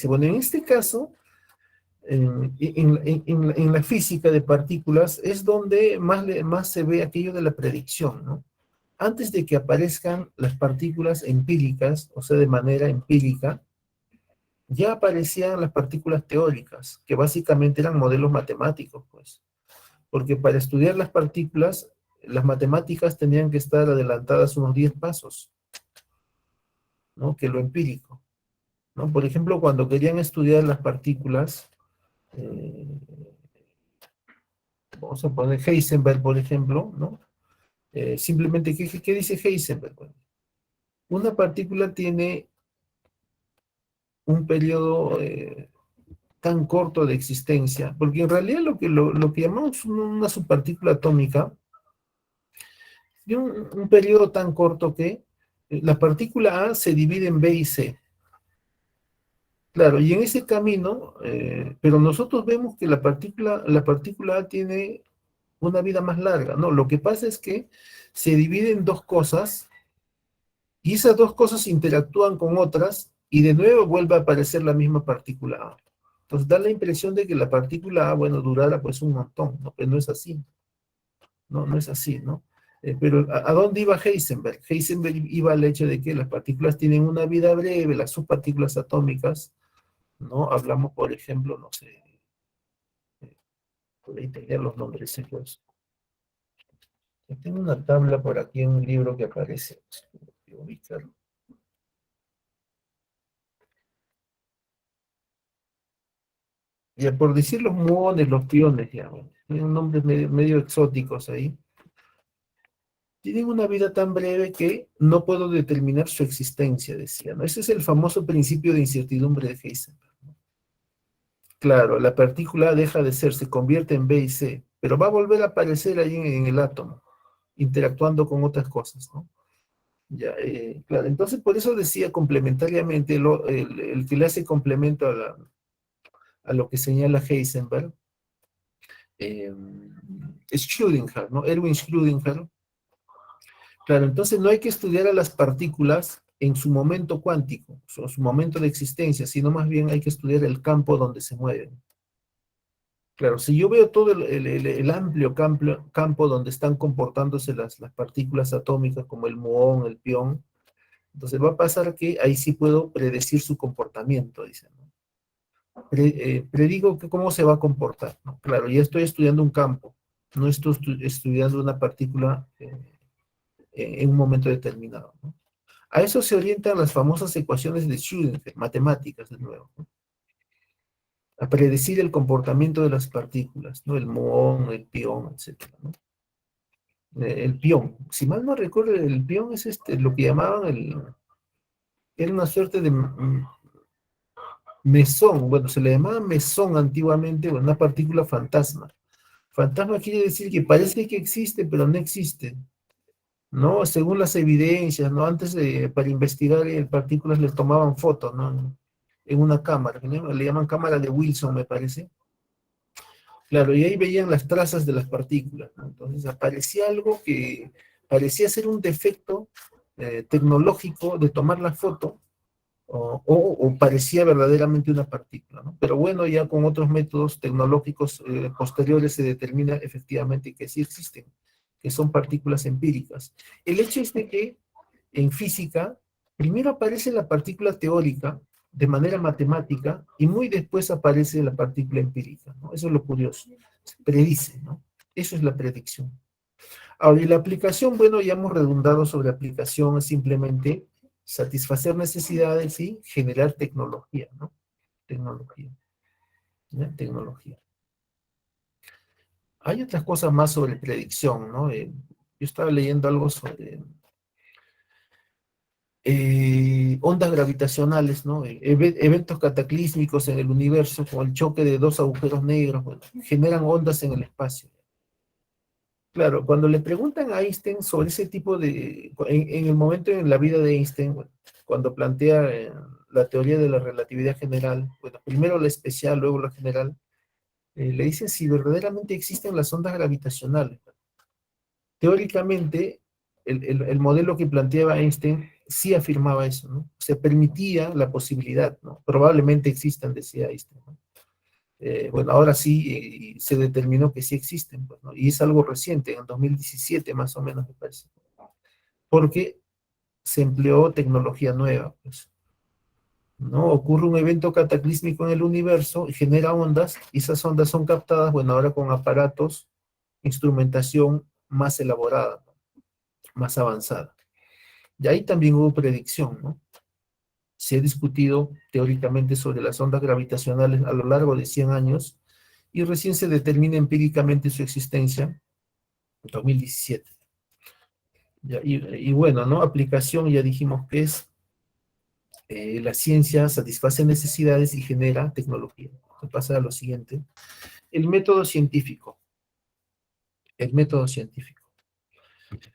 Bueno, en este caso, en la física de partículas es donde más se ve aquello de la predicción, ¿no? Antes de que aparezcan las partículas empíricas, o sea, de manera empírica, ya aparecían las partículas teóricas, que básicamente eran modelos matemáticos, pues. Porque para estudiar las partículas, las matemáticas tenían que estar adelantadas unos 10 pasos, ¿no? Que lo empírico, ¿no? Por ejemplo, cuando querían estudiar las partículas, eh, vamos a poner Heisenberg, por ejemplo, ¿no? Simplemente, ¿qué dice Heisenberg? Bueno, una partícula tiene un periodo tan corto de existencia, porque en realidad lo que llamamos una subpartícula atómica tiene un periodo tan corto que la partícula A se divide en B y C. Claro, y en ese camino, pero nosotros vemos que la partícula A tiene una vida más larga, ¿no? Lo que pasa es que se divide en dos cosas y esas dos cosas interactúan con otras y de nuevo vuelve a aparecer la misma partícula A. Entonces da la impresión de que la partícula A, bueno, durara pues un montón, ¿no? Pero no es así, ¿no? No es así, ¿no? Pero ¿a dónde iba Heisenberg? Heisenberg iba al hecho de que las partículas tienen una vida breve, las subpartículas atómicas, ¿no? Hablamos, por ejemplo, no sé, por ahí tenía los nombres secos. Yo tengo una tabla por aquí en un libro que aparece. Voy a ubicarlo. Ya por decir los muones, los piones, ya, bueno, tienen nombres medio exóticos ahí. Tienen una vida tan breve que no puedo determinar su existencia, decía, ¿no? Ese es el famoso principio de incertidumbre de Heisenberg, ¿no? Claro, la partícula deja de ser, se convierte en B y C, pero va a volver a aparecer ahí en el átomo, interactuando con otras cosas, ¿no? Ya, claro, entonces por eso decía complementariamente, el que le hace complemento a lo que señala Heisenberg, eh, Schrödinger, ¿no? Erwin Schrödinger. Claro, entonces no hay que estudiar a las partículas en su momento cuántico, su momento de existencia, sino más bien hay que estudiar el campo donde se mueven. Claro, si yo veo todo el amplio campo donde están comportándose las partículas atómicas, como el muón, el pión, entonces va a pasar que ahí sí puedo predecir su comportamiento, dicen, ¿no? Predigo que cómo se va a comportar, ¿no? Claro, ya estoy estudiando un campo, no estoy estudiando una partícula en un momento determinado, ¿no? A eso se orientan las famosas ecuaciones de Schrödinger, matemáticas de nuevo, ¿no? A predecir el comportamiento de las partículas, ¿no? El muón, el pión, etcétera, ¿no? el pión. Si mal no recuerdo, el pión es lo que llamaban era una suerte de mesón, bueno, se le llamaba mesón antiguamente, bueno, una partícula fantasma. Fantasma quiere decir que parece que existe, pero no existe, ¿no? Según las evidencias, ¿no? Antes para investigar partículas les tomaban fotos, ¿no? En una cámara, ¿no? Le llaman cámara de Wilson, me parece. Claro, y ahí veían las trazas de las partículas, ¿no? Entonces aparecía algo que parecía ser un defecto tecnológico de tomar la foto, o parecía verdaderamente una partícula, ¿no? Pero bueno, ya con otros métodos tecnológicos posteriores se determina efectivamente que sí existen, que son partículas empíricas. El hecho es de que en física, primero aparece la partícula teórica de manera matemática y muy después aparece la partícula empírica, ¿no? Eso es lo curioso. Se predice, ¿no? Eso es la predicción. Ahora, y la aplicación, bueno, ya hemos redundado sobre aplicación, es simplemente satisfacer necesidades y generar tecnología, ¿no? Tecnología, ¿ya? Tecnología. Hay otras cosas más sobre predicción, ¿no? Yo estaba leyendo algo sobre ondas gravitacionales, ¿no? Eventos cataclísmicos en el universo, como el choque de dos agujeros negros, bueno, generan ondas en el espacio. Claro, cuando le preguntan a Einstein sobre ese tipo en el momento en la vida de Einstein, bueno, cuando plantea la teoría de la relatividad general, bueno, primero la especial, luego la general, le dicen si verdaderamente existen las ondas gravitacionales. Teóricamente, el modelo que planteaba Einstein sí afirmaba eso, ¿no? O sea, permitía la posibilidad, ¿no? Probablemente existan, decía Einstein, ¿no? Bueno, ahora sí se determinó que sí existen, pues, ¿no? Y es algo reciente, en 2017 más o menos me parece, porque se empleó tecnología nueva, pues, ¿no? Ocurre un evento cataclísmico en el universo y genera ondas, y esas ondas son captadas, bueno, ahora con aparatos, instrumentación más elaborada, ¿no? Más avanzada. Y ahí también hubo predicción, ¿no? Se ha discutido teóricamente sobre las ondas gravitacionales a lo largo de 100 años y recién se determina empíricamente su existencia en 2017. Ya, y bueno, ¿no? Aplicación, ya dijimos que es la ciencia satisface necesidades y genera tecnología. Se pasa a lo siguiente. El método científico. El método científico.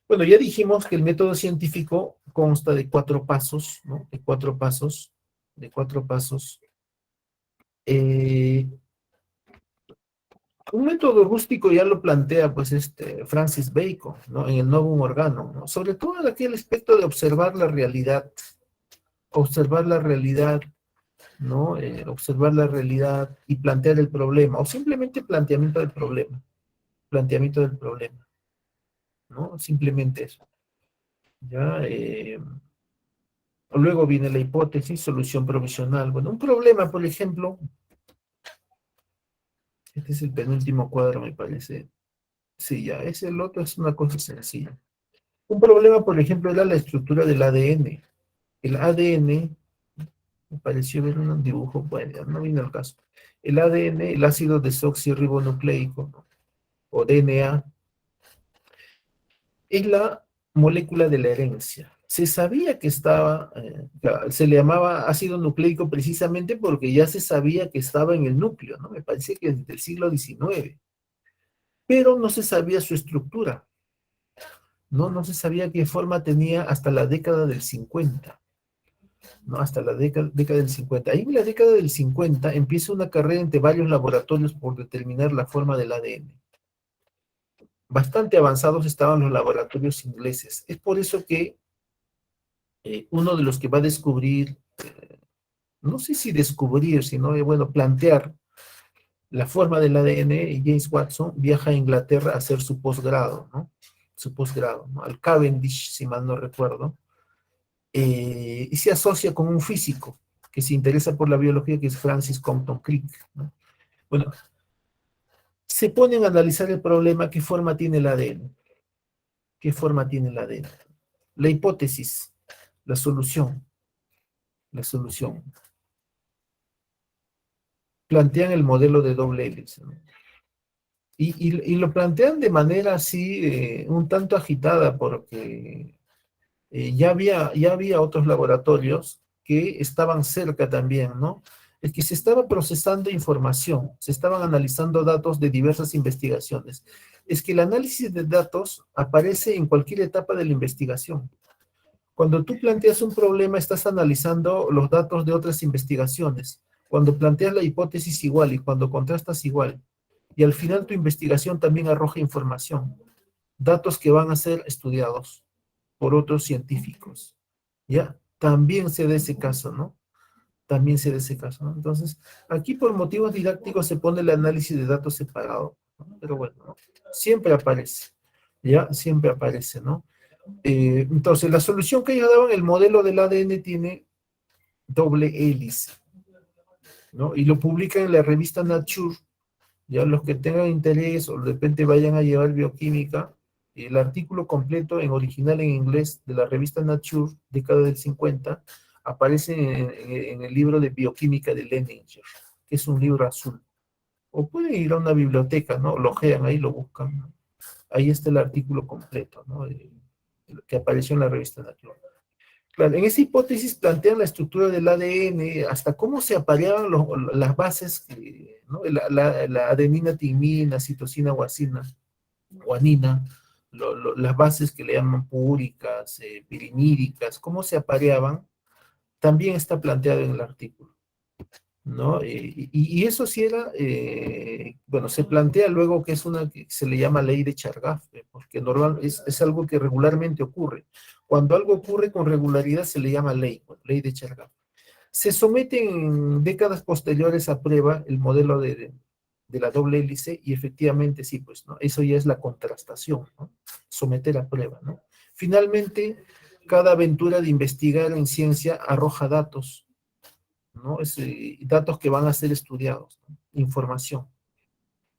Bueno, ya dijimos que el método científico consta de 4 pasos, ¿no? De 4 pasos, de 4 pasos. Eh, un método rústico ya lo plantea, pues, Francis Bacon, ¿no? En el Novum Organum, ¿no? Sobre todo en aquel aspecto de observar la realidad, ¿no? Observar la realidad y plantear el problema, o simplemente planteamiento del problema, ¿no? Simplemente eso, ¿ya? Luego viene la hipótesis, solución provisional. Bueno, un problema, por ejemplo, este es el penúltimo cuadro, me parece. Sí, ya, el otro es una cosa sencilla. Un problema, por ejemplo, era la estructura del ADN. El ADN, me pareció ver un dibujo, bueno, no vino al caso. El ADN, el ácido desoxirribonucleico, ¿no? O DNA, es la molécula de la herencia. Se sabía que estaba, se le llamaba ácido nucleico precisamente porque ya se sabía que estaba en el núcleo, ¿no? Me parece que desde el siglo XIX, pero no se sabía su estructura, ¿no? No se sabía qué forma tenía hasta la década del 50, ¿no? Hasta la década del 50. Ahí en la década del 50 empieza una carrera entre varios laboratorios por determinar la forma del ADN. Bastante avanzados estaban los laboratorios ingleses. Es por eso que uno de los que va a descubrir, no sé si descubrir, sino, bueno, plantear la forma del ADN, James Watson, viaja a Inglaterra a hacer su posgrado, ¿no? Su posgrado, ¿no? Al Cavendish, si mal no recuerdo, y se asocia con un físico que se interesa por la biología, que es Francis Compton Crick, ¿no? Bueno, se ponen a analizar el problema, ¿qué forma tiene el ADN? ¿Qué forma tiene el ADN? La hipótesis, la solución, la solución. Plantean el modelo de doble hélice, ¿no? Y lo plantean de manera así, un tanto agitada, porque ya había otros laboratorios que estaban cerca también, ¿no? Es que se estaba procesando información, se estaban analizando datos de diversas investigaciones. Es que el análisis de datos aparece en cualquier etapa de la investigación. Cuando tú planteas un problema, estás analizando los datos de otras investigaciones. Cuando planteas la hipótesis igual y cuando contrastas igual. Y al final tu investigación también arroja información, datos que van a ser estudiados por otros científicos. ¿Ya? También se da ese caso, ¿no? También se da ese caso, ¿no? Entonces, aquí por motivos didácticos se pone el análisis de datos separado, ¿no? Pero bueno, ¿no? Siempre aparece, ¿ya? Siempre aparece, ¿no? Entonces, la solución que ellos daban, el modelo del ADN tiene doble hélice, ¿no? Y lo publican en la revista Nature. Ya los que tengan interés o de repente vayan a llevar bioquímica, el artículo completo en original en inglés de la revista Nature, década del 50, aparece en el libro de bioquímica de Leninger, que es un libro azul. O pueden ir a una biblioteca, ¿no? Lo ojean ahí, lo buscan, ¿no? Ahí está el artículo completo, ¿no? Que apareció en la revista Nature. Claro, en esa hipótesis plantean la estructura del ADN, hasta cómo se apareaban las bases, ¿no? La adenina, timina, citosina, guanina, las bases que le llaman púricas, pirinídicas, cómo se apareaban, también está planteado en el artículo, ¿no? Y eso sí era, bueno, se plantea luego que es una que se le llama ley de Chargaff, porque es algo que regularmente ocurre. Cuando algo ocurre con regularidad se le llama ley, bueno, ley de Chargaff. Se somete en décadas posteriores a prueba el modelo de la doble hélice y efectivamente sí, pues, ¿no? Eso ya es la contrastación, ¿no? Someter a prueba, ¿no? Finalmente, cada aventura de investigar en ciencia arroja datos, ¿no? Datos que van a ser estudiados, ¿no? Información,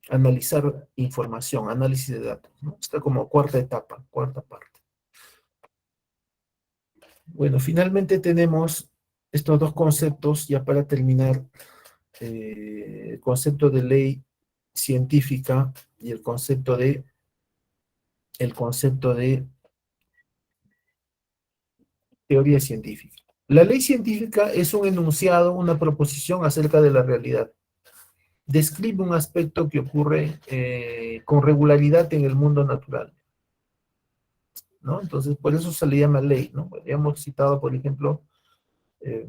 analizar información, análisis de datos, ¿no? Está como cuarta etapa, cuarta parte. Bueno, finalmente tenemos estos dos conceptos, ya para terminar, el concepto de ley científica y el concepto de teoría científica. La ley científica es un enunciado, una proposición acerca de la realidad. Describe un aspecto que ocurre con regularidad en el mundo natural, ¿no? Entonces, por eso se le llama ley, ¿no? Bueno, ya hemos citado, por ejemplo, eh,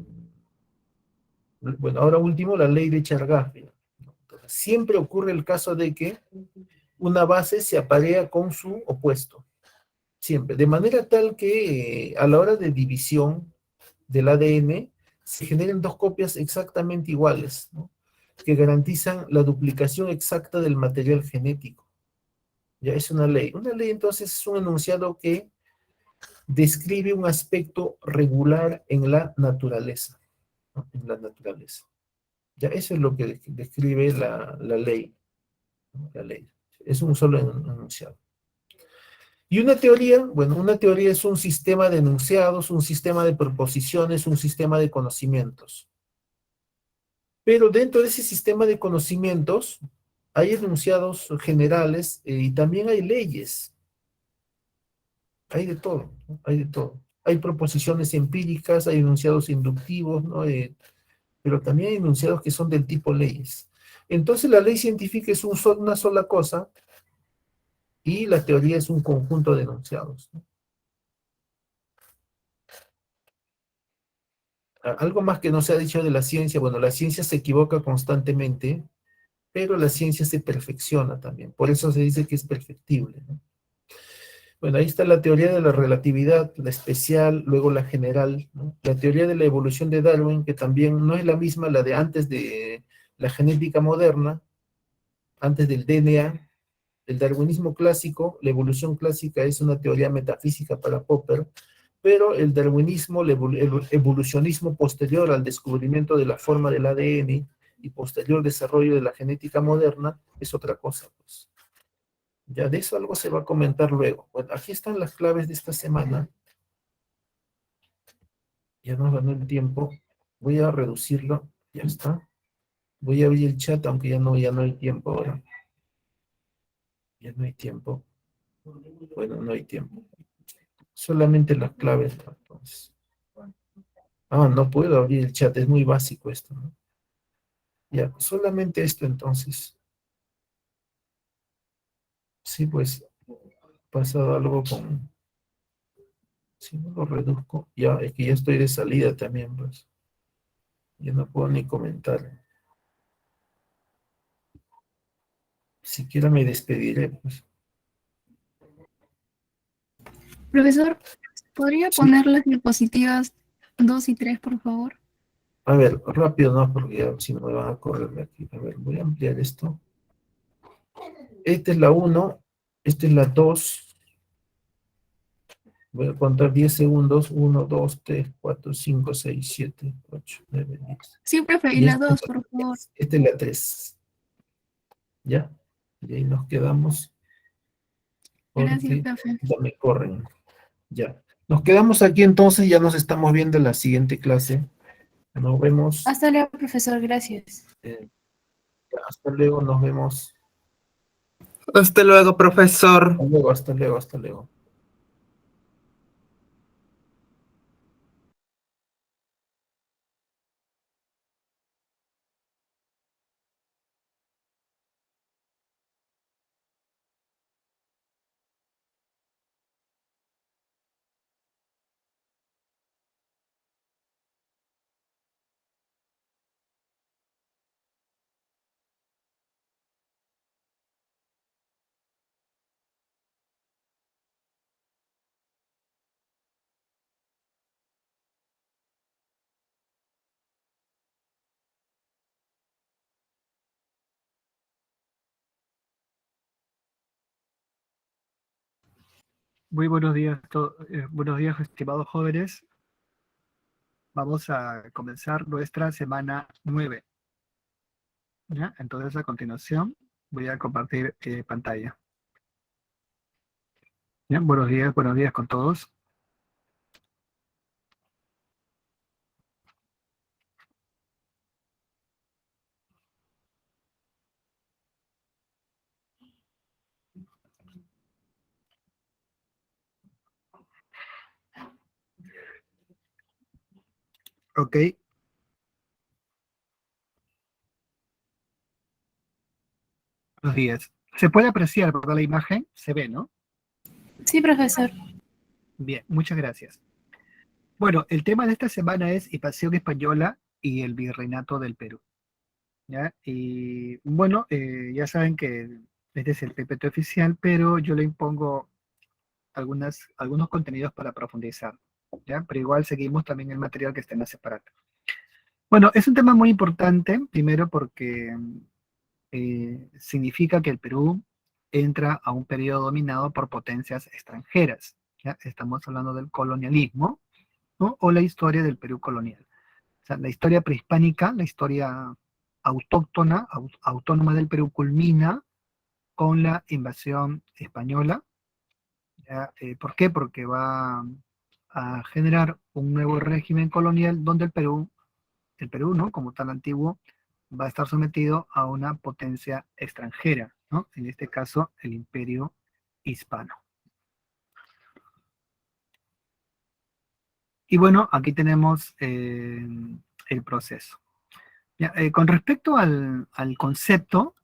bueno, ahora último, la ley de Chargaff, ¿no? Entonces, siempre ocurre el caso de que una base se aparea con su opuesto, siempre, de manera tal que a la hora de división del ADN se generen dos copias exactamente iguales, ¿no? Que garantizan la duplicación exacta del material genético. Ya es una ley. Una ley entonces es un enunciado que describe un aspecto regular en la naturaleza, ¿no? En la naturaleza. Ya eso es lo que describe la ley, ¿no? La ley. Es un solo enunciado. Y una teoría, bueno, una teoría es un sistema de enunciados, un sistema de proposiciones, un sistema de conocimientos. Pero dentro de ese sistema de conocimientos hay enunciados generales, y también hay leyes, hay de todo, ¿no? Hay de todo. Hay proposiciones empíricas, hay enunciados inductivos, ¿no? Pero también hay enunciados que son del tipo leyes. Entonces la ley científica es una sola cosa y la teoría es un conjunto de enunciados, ¿no? Algo más que no se ha dicho de la ciencia, bueno, la ciencia se equivoca constantemente, pero la ciencia se perfecciona también, por eso se dice que es perfectible, ¿no? Bueno, ahí está la teoría de la relatividad, la especial, luego la general, ¿no? La teoría de la evolución de Darwin, que también no es la misma la de antes de la genética moderna, antes del DNA. El darwinismo clásico, la evolución clásica es una teoría metafísica para Popper, pero el darwinismo, el evolucionismo posterior al descubrimiento de la forma del ADN y posterior desarrollo de la genética moderna es otra cosa, pues. Ya de eso algo se va a comentar luego. Bueno, aquí están las claves de esta semana. Ya nos ganó el tiempo. Voy a reducirlo. Ya está. Voy a abrir el chat, aunque ya no hay tiempo ahora. Ya no hay tiempo. Bueno, no hay tiempo. Solamente las claves, ¿no? Entonces. Ah, no puedo abrir el chat, es muy básico esto, ¿no? Ya, solamente esto entonces. Sí, pues, pasado algo con... Si no lo reduzco, ya, es que ya estoy de salida también, pues. Ya no puedo ni comentar. Siquiera me despediré, pues. Profesor, ¿podría Sí, poner las diapositivas 2 y 3, por favor? a ver, rápido, ¿no? Porque ya si no me van a correr de aquí. A ver, voy a ampliar esto. Esta es la uno, esta es la 2. Voy a contar 10 segundos. Uno, 2, 3, 4, 5, 6, 7, 8, 9, 10. Sí, profe, y Y la esta es 2, la por favor. 3. Esta es la 3. ¿Ya? Y ahí nos quedamos Gracias, porque profe. ya me corren. Ya. Nos quedamos aquí entonces, ya nos estamos viendo en la siguiente clase. Nos vemos. Hasta luego, profesor. Gracias. eh, hasta luego, nos vemos. Hasta luego, profesor. Hasta luego, hasta luego, hasta luego. Muy buenos días, buenos días, estimados jóvenes. Vamos a comenzar nuestra semana 9. ¿Ya? Entonces, a continuación, voy a compartir pantalla. ¿Ya? Buenos días con todos. Ok, buenos días. ¿Se puede apreciar, verdad, la imagen? Se ve, ¿no? Sí, profesor. Bien, muchas gracias. Bueno, el tema de esta semana es Invasión Española y el Virreinato del Perú. ¿Ya? Y bueno, ya saben que este es el PPT oficial, pero yo le impongo algunos contenidos para profundizar, ¿ya? Pero igual seguimos también el material que está en la separata. Bueno, es un tema muy importante, primero porque significa que el Perú entra a un periodo dominado por potencias extranjeras, ¿ya? Estamos hablando del colonialismo, ¿no? O la historia del Perú colonial. O sea, la historia prehispánica, la historia autóctona, autónoma del Perú culmina con la invasión española. ¿Ya? ¿Por qué? Porque va a generar un nuevo régimen colonial donde el Perú, ¿no? Como tal antiguo, va a estar sometido a una potencia extranjera, ¿no? En este caso, el Imperio Hispano. Y bueno, aquí tenemos el proceso. Ya, con respecto al concepto,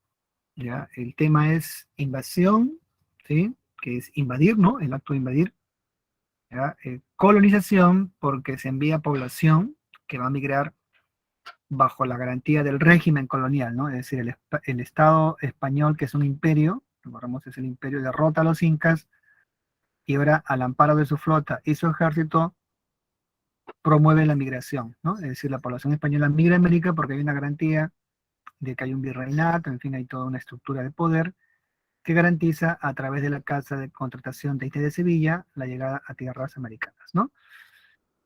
ya, el tema es invasión, ¿sí? Que es invadir, ¿no? El acto de invadir. ¿Ya? Colonización, porque se envía población que va a migrar bajo la garantía del régimen colonial, ¿no? Es decir, el Estado español, que es un imperio, recordemos es el imperio, derrota a los incas y ahora al amparo de su flota y su ejército promueve la migración, ¿no? Es decir, la población española migra a América porque hay una garantía de que hay un virreinato, en fin, hay toda una estructura de poder que garantiza a través de la Casa de Contratación de Isla de Sevilla la llegada a tierras americanas, ¿no?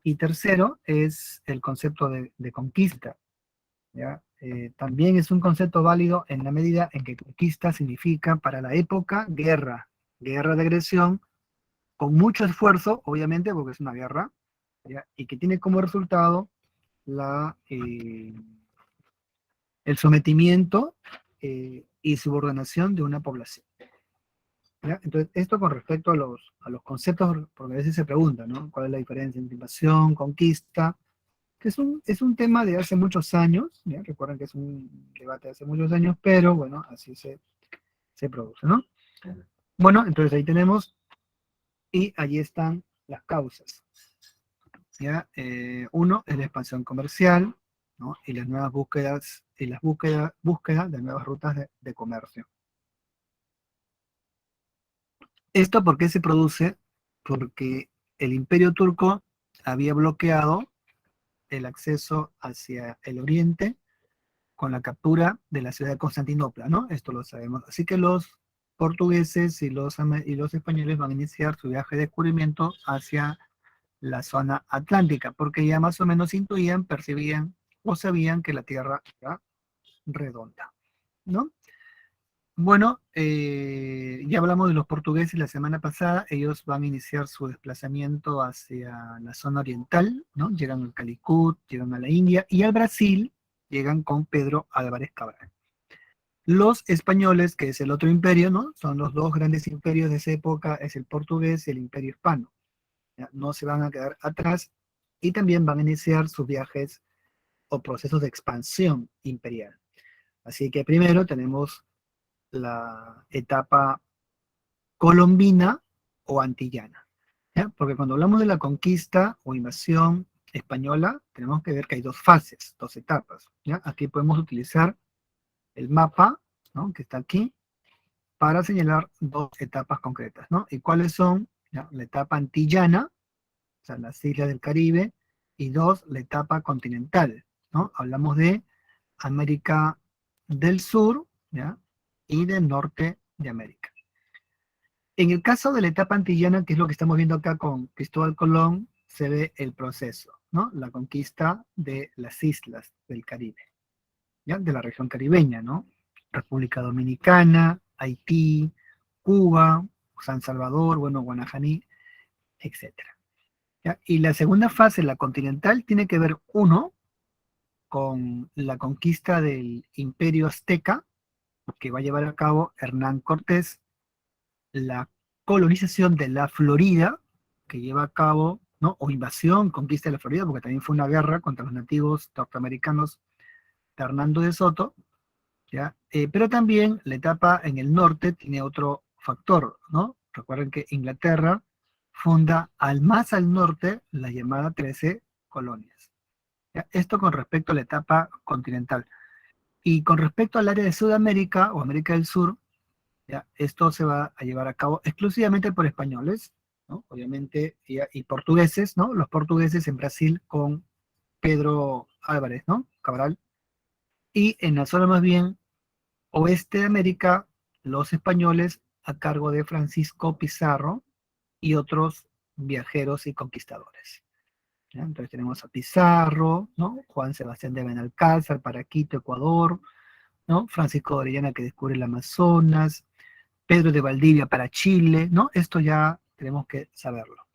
Y tercero es el concepto de conquista, ¿ya? También es un concepto válido en la medida en que conquista significa para la época guerra, guerra de agresión, con mucho esfuerzo, obviamente, porque es una guerra, ¿ya? Y que tiene como resultado la, el sometimiento y subordinación de una población. ¿ya? Entonces, esto con respecto a los conceptos, porque a veces se pregunta, ¿no? ¿Cuál es la diferencia entre invasión, conquista? Que es un tema de hace muchos años, ¿ya? Recuerden que es un debate de hace muchos años, pero bueno, así se produce, ¿no? Bueno, entonces ahí tenemos, y allí están las causas, ¿ya? Uno es la expansión comercial, ¿no? Y las nuevas búsquedas, y las búsquedas de nuevas rutas de comercio. ¿Esto por qué se produce? Porque el Imperio Turco había bloqueado el acceso hacia el oriente con la captura de la ciudad de Constantinopla, ¿no? Esto lo sabemos. Así que los portugueses y los españoles van a iniciar su viaje de descubrimiento hacia la zona atlántica, porque ya más o menos intuían, percibían o sabían que la Tierra era redonda, ¿no? Bueno, ya hablamos de los portugueses la semana pasada, ellos van a iniciar su desplazamiento hacia la zona oriental, ¿no? Llegan al Calicut, llegan a la India y al Brasil llegan con Pedro Álvarez Cabral. Los españoles, que es el otro imperio, ¿no? Son los dos grandes imperios de esa época, es el portugués y el imperio hispano. ¿Ya? No se van a quedar atrás y también van a iniciar sus viajes o procesos de expansión imperial. Así que primero tenemos la etapa colombina o antillana, ¿ya? Porque cuando hablamos de la conquista o invasión española, tenemos que ver que hay dos fases, dos etapas, ¿ya? Aquí podemos utilizar el mapa, ¿no? Que está aquí, para señalar dos etapas concretas, ¿no? ¿Y cuáles son? ¿Ya? La etapa antillana, o sea, las islas del Caribe, y dos, la etapa continental, ¿no? Hablamos de América del Sur, ¿ya? Y del norte de América. En el caso de la etapa antillana, que es lo que estamos viendo acá con Cristóbal Colón, se ve el proceso, ¿no? La conquista de las islas del Caribe, ¿ya? De la región caribeña, ¿no? República Dominicana, Haití, Cuba, San Salvador, bueno, Guanajaní, etc. ¿Ya? Y la segunda fase, la continental, tiene que ver, uno, con la conquista del Imperio Azteca, que va a llevar a cabo Hernán Cortés, la colonización de la Florida, que lleva a cabo, ¿no? O invasión, conquista de la Florida, porque también fue una guerra contra los nativos norteamericanos de Hernando de Soto, ¿ya? Pero también la etapa en el norte tiene otro factor, ¿no? Recuerden que Inglaterra funda más al norte la llamada 13 colonias. ¿Ya? Esto con respecto a la etapa continental. Y con respecto al área de Sudamérica o América del Sur, ¿ya? Esto se va a llevar a cabo exclusivamente por españoles, ¿no? Obviamente, y portugueses, ¿no? Los portugueses en Brasil con Pedro Álvarez, ¿no? Cabral. Y en la zona más bien oeste de América, los españoles a cargo de Francisco Pizarro y otros viajeros y conquistadores. ¿Ya? Entonces tenemos a Pizarro, ¿no? Juan Sebastián de Benalcázar para Quito, Ecuador, ¿no? Francisco de Orellana que descubre el Amazonas, Pedro de Valdivia para Chile, ¿no? Esto ya tenemos que saberlo.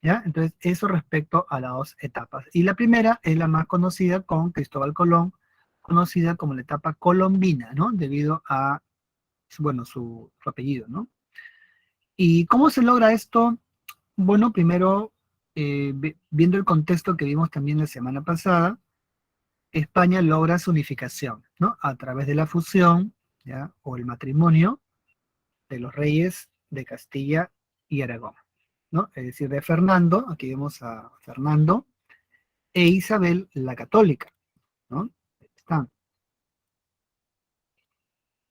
¿Ya? Entonces, eso respecto a las dos etapas. Y la primera es la más conocida con Cristóbal Colón, conocida como la etapa colombina, ¿no? Debido a, bueno, su apellido, ¿no? ¿Y cómo se logra esto? Bueno, primero, viendo el contexto que vimos también la semana pasada, España logra su unificación, ¿no? A través de la fusión, ¿ya? O el matrimonio de los reyes de Castilla y Aragón, ¿no? Es decir, de Fernando, aquí vemos a Fernando, e Isabel la Católica, ¿no? Ahí están.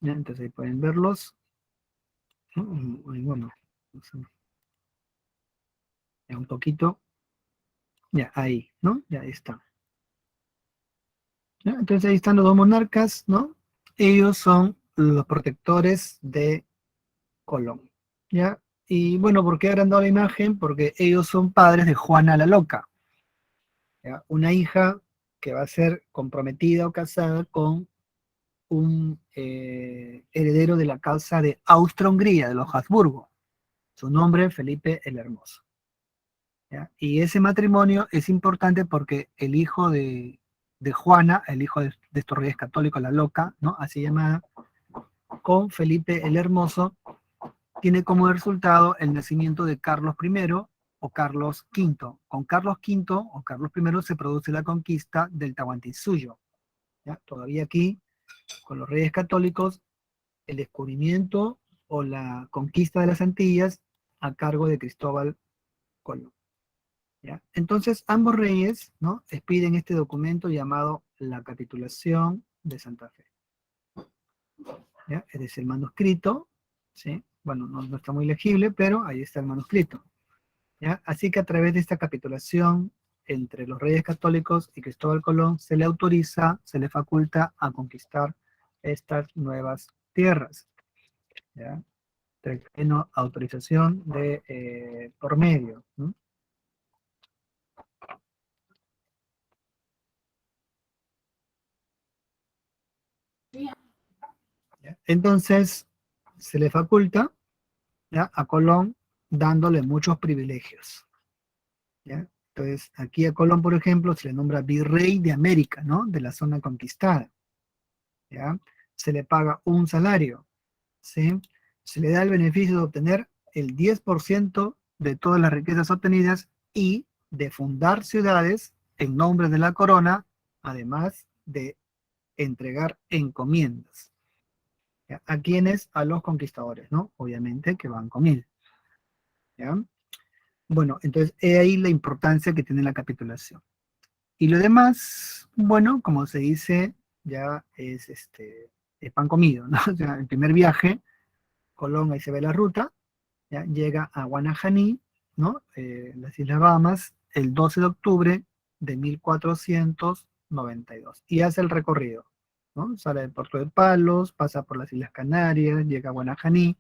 ¿Ya? Entonces ahí pueden verlos, ¿no? Y bueno, ya un poquito, ya ahí, ¿no? Ya ahí está. ¿Ya? Entonces ahí están los dos monarcas, ¿no? Ellos son los protectores de Colón, ¿ya? Y bueno, ¿por qué agrandó la imagen? Porque ellos son padres de Juana la Loca, ¿ya? Una hija que va a ser comprometida o casada con un heredero de la casa de Austria-Hungría, de los Habsburgo. Su nombre, Felipe el Hermoso. ¿Ya? Y ese matrimonio es importante porque el hijo de Juana, el hijo de estos reyes católicos, la Loca, ¿no? Así llamada, con Felipe el Hermoso, tiene como resultado el nacimiento de Carlos I o Carlos V. Con Carlos V o Carlos I se produce la conquista del Tahuantinsuyo. ¿Ya? Todavía aquí, con los reyes católicos, el descubrimiento o la conquista de las Antillas a cargo de Cristóbal Colón. ¿Ya? Entonces, ambos reyes, ¿no?, expiden este documento llamado la Capitulación de Santa Fe. ¿Ya? Es decir, el manuscrito, ¿sí? Bueno, no está muy legible, pero ahí está el manuscrito. ¿Ya? Así que a través de esta capitulación entre los reyes católicos y Cristóbal Colón se le autoriza, se le faculta a conquistar estas nuevas tierras. ¿Ya? Término autorización de por medio, ¿no? ¿Ya? Entonces, se le faculta, ¿ya?, a Colón dándole muchos privilegios. ¿Ya? Entonces, aquí a Colón, por ejemplo, se le nombra virrey de América, ¿no?, de la zona conquistada. ¿Ya? Se le paga un salario, ¿sí? Se le da el beneficio de obtener el 10% de todas las riquezas obtenidas y de fundar ciudades en nombre de la corona, además de entregar encomiendas. ¿Ya? ¿A quiénes? A los conquistadores, ¿no? Obviamente que van con él. ¿Ya? Bueno, entonces he ahí la importancia que tiene la capitulación. Y lo demás, bueno, como se dice, ya es pan comido, ¿no? O sea, el primer viaje, Colón, ahí se ve la ruta, ¿ya? Llega a Guanajaní, ¿no? Las Islas Bahamas, el 12 de octubre de 1492. Y hace el recorrido, ¿no? Sale del puerto de Palos, pasa por las Islas Canarias, llega a Guanajaní,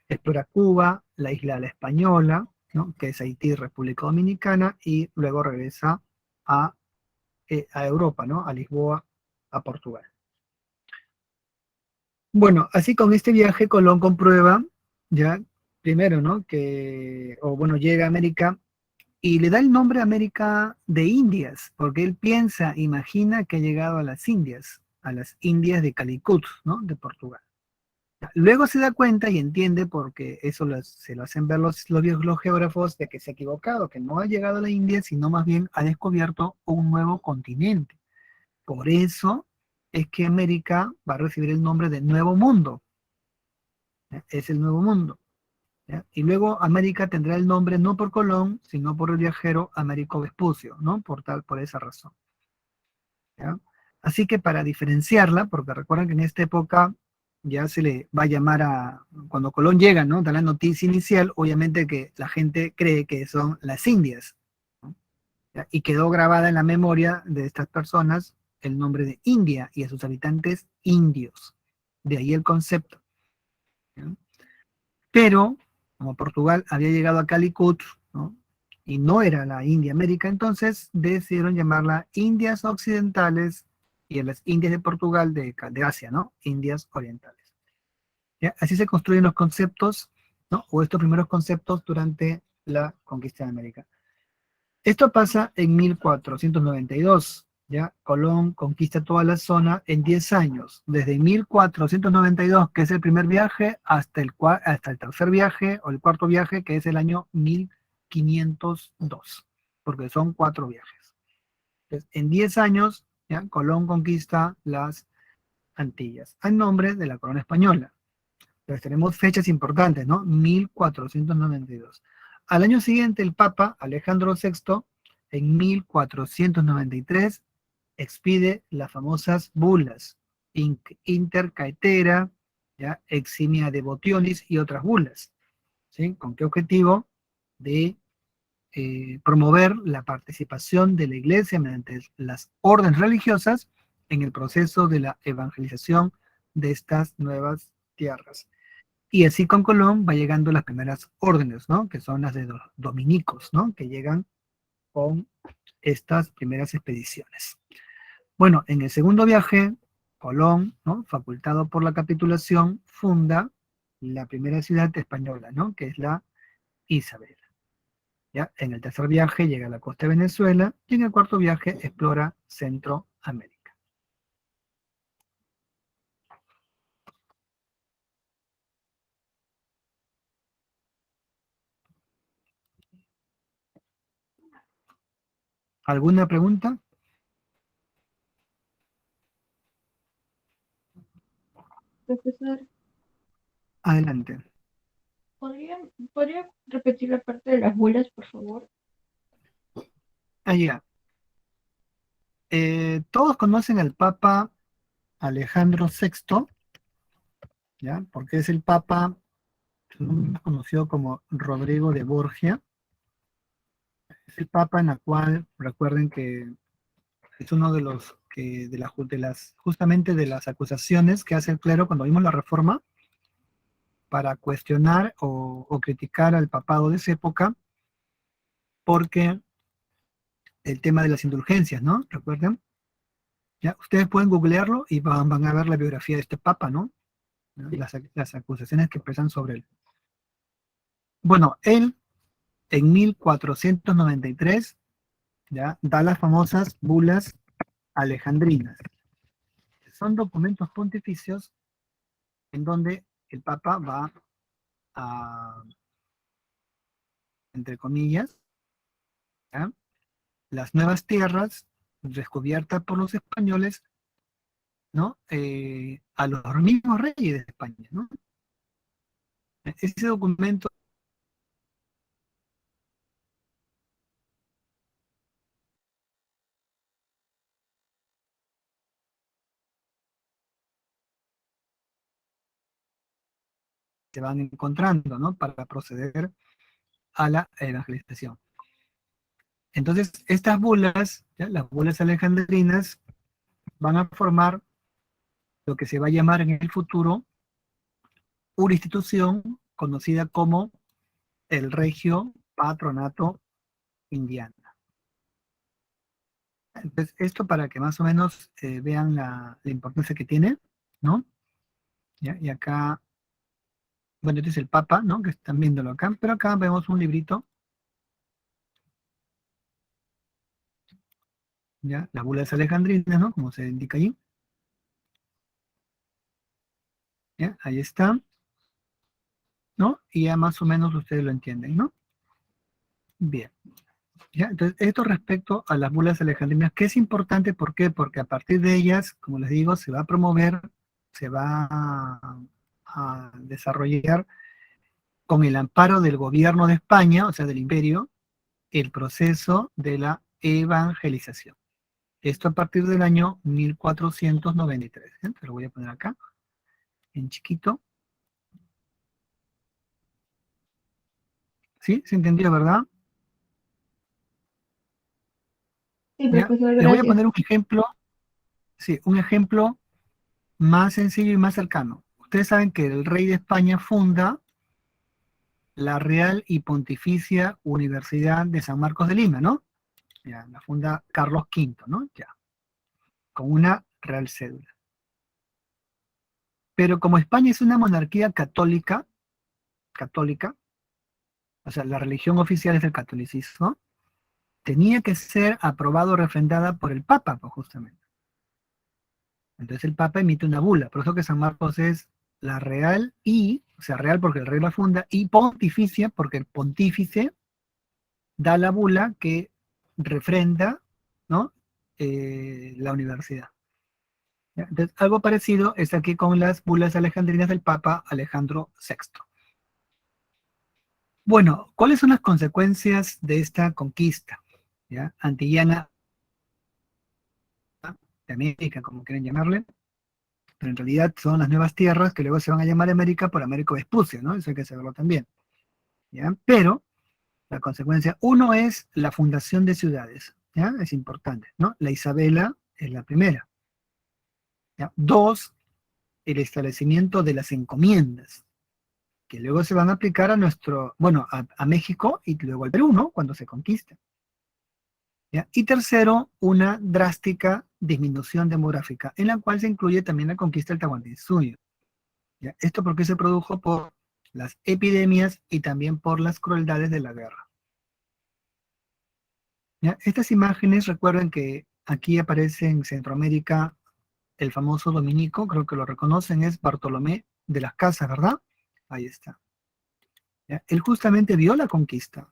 explora Cuba, la isla de la Española, ¿no?, que es Haití, República Dominicana, y luego regresa a Europa, ¿no?, a Lisboa, a Portugal. Bueno, así con este viaje Colón comprueba, ya, primero, ¿no?, llega a América y le da el nombre América de Indias, porque él piensa, imagina que ha llegado a las Indias de Calicut, ¿no?, de Portugal. Luego se da cuenta y entiende, porque eso se lo hacen ver los geógrafos, de que se ha equivocado, que no ha llegado a la India, sino más bien ha descubierto un nuevo continente. Por eso es que América va a recibir el nombre de Nuevo Mundo. ¿Ya? Es el Nuevo Mundo. ¿Ya? Y luego América tendrá el nombre no por Colón, sino por el viajero Américo Vespucio, ¿no? Por esa razón. ¿Ya? Así que para diferenciarla, porque recuerden que en esta época ya se le va a llamar cuando Colón llega, ¿no?, da la noticia inicial, obviamente que la gente cree que son las Indias, ¿no? ¿Ya? Y quedó grabada en la memoria de estas personas el nombre de India y a sus habitantes indios. De ahí el concepto. ¿Ya? Pero, como Portugal había llegado a Calicut, ¿no?, y no era la India América, entonces decidieron llamarla Indias Occidentales, y en las Indias de Portugal de Asia, ¿no?, Indias Orientales. ¿Ya? Así se construyen los conceptos, ¿no?, o estos primeros conceptos durante la conquista de América. Esto pasa en 1492, ¿ya? Colón conquista toda la zona en 10 años, desde 1492, que es el primer viaje, hasta el tercer viaje, o el cuarto viaje, que es el año 1502, porque son 4 viajes. Entonces, en 10 años, ¿ya?, Colón conquista las Antillas, a nombre de la corona española. Entonces tenemos fechas importantes, ¿no? 1492. Al año siguiente, el Papa Alejandro VI, en 1493, expide las famosas bulas, Inter Caetera, ¿ya?, Eximia Devotionis y otras bulas. ¿Sí? ¿Con qué objetivo? De promover la participación de la Iglesia mediante las órdenes religiosas en el proceso de la evangelización de estas nuevas tierras. Y así con Colón va llegando las primeras órdenes, ¿no?, que son las de los dominicos, ¿no?, que llegan con estas primeras expediciones. Bueno, en el segundo viaje, Colón, ¿no?, facultado por la capitulación, funda la primera ciudad española, ¿no?, que es la Isabel. ¿Ya? En el tercer viaje llega a la costa de Venezuela, y en el cuarto viaje explora Centroamérica. ¿Alguna pregunta? Profesor, Adelante. ¿podría repetir la parte de las bulas, por favor? Ya. Todos conocen al Papa Alejandro VI, ¿ya? Porque es el Papa conocido como Rodrigo de Borgia. Es el Papa en la cual, recuerden que es uno de los que, justamente de las acusaciones que hace el clero cuando vimos la reforma, para cuestionar o criticar al papado de esa época, porque el tema de las indulgencias, ¿no? ¿Recuerdan? Ya, ustedes pueden googlearlo y van a ver la biografía de este papa, ¿no? Las acusaciones que pesan sobre él. Bueno, él en 1493 ya da las famosas bulas alejandrinas. Son documentos pontificios en donde el papa va a, entre comillas, ¿ya? Las nuevas tierras descubiertas por los españoles, ¿no? A los mismos reyes de España, ¿no? Ese documento se van encontrando, ¿no? Para proceder a la evangelización. Entonces, estas bulas, ¿ya? Las bulas alejandrinas, van a formar lo que se va a llamar en el futuro una institución conocida como el Regio Patronato Indiano. Entonces, esto para que más o menos vean la importancia que tiene, ¿no? ¿Ya? Y acá, bueno, este es el Papa, ¿no? Que están viéndolo acá, pero acá vemos un librito, ¿ya? Las bulas alejandrinas, ¿no? Como se indica ahí. ¿Ya? Ahí está, ¿no? Y ya más o menos ustedes lo entienden, ¿no? Bien. ¿Ya? Entonces, esto respecto a las bulas alejandrinas, que es importante, ¿por qué? Porque a partir de ellas, como les digo, se va a promover, se va a desarrollar con el amparo del gobierno de España, o sea, del imperio, el proceso de la evangelización. Esto a partir del año 1493. ¿Eh? Te lo voy a poner acá, en chiquito. ¿Sí? ¿Se entendió, verdad? Sí, ¿Ya? profesor, Les voy a gracias. poner un ejemplo, sí, un ejemplo más sencillo y más cercano. Ustedes saben que el rey de España funda la Real y Pontificia Universidad de San Marcos de Lima, ¿no? Ya, la funda Carlos V, ¿no? Ya, con una real cédula. Pero como España es una monarquía católica, o sea, la religión oficial es el catolicismo, tenía que ser aprobado o refrendada por el Papa, pues justamente. Entonces el Papa emite una bula, por eso que San Marcos es la real y, o sea, real porque el rey la funda, y pontificia porque el pontífice da la bula que refrenda, ¿no? La universidad. ¿Ya? Entonces, algo parecido es aquí con las bulas alejandrinas del Papa Alejandro VI. Bueno, ¿cuáles son las consecuencias de esta conquista, ¿ya? Antillana de América, como quieren llamarle? Pero en realidad son las nuevas tierras que luego se van a llamar América por Américo Vespucio, ¿no? Eso hay que saberlo también, ¿ya? Pero la consecuencia, uno es la fundación de ciudades, ¿ya? Es importante, ¿no? La Isabela es la primera, ¿ya? Dos, el establecimiento de las encomiendas, que luego se van a aplicar a nuestro, bueno, a México y luego al Perú, ¿no? Cuando se conquista. ¿Ya? Y tercero, una drástica disminución demográfica, en la cual se incluye también la conquista del Tahuantinsuyo. ¿Ya? Esto porque se produjo por las epidemias y también por las crueldades de la guerra. ¿Ya? Estas imágenes, recuerden que aquí aparece en Centroamérica el famoso dominico, creo que lo reconocen, es Bartolomé de las Casas, ¿verdad? Ahí está. ¿Ya? Él justamente vio la conquista,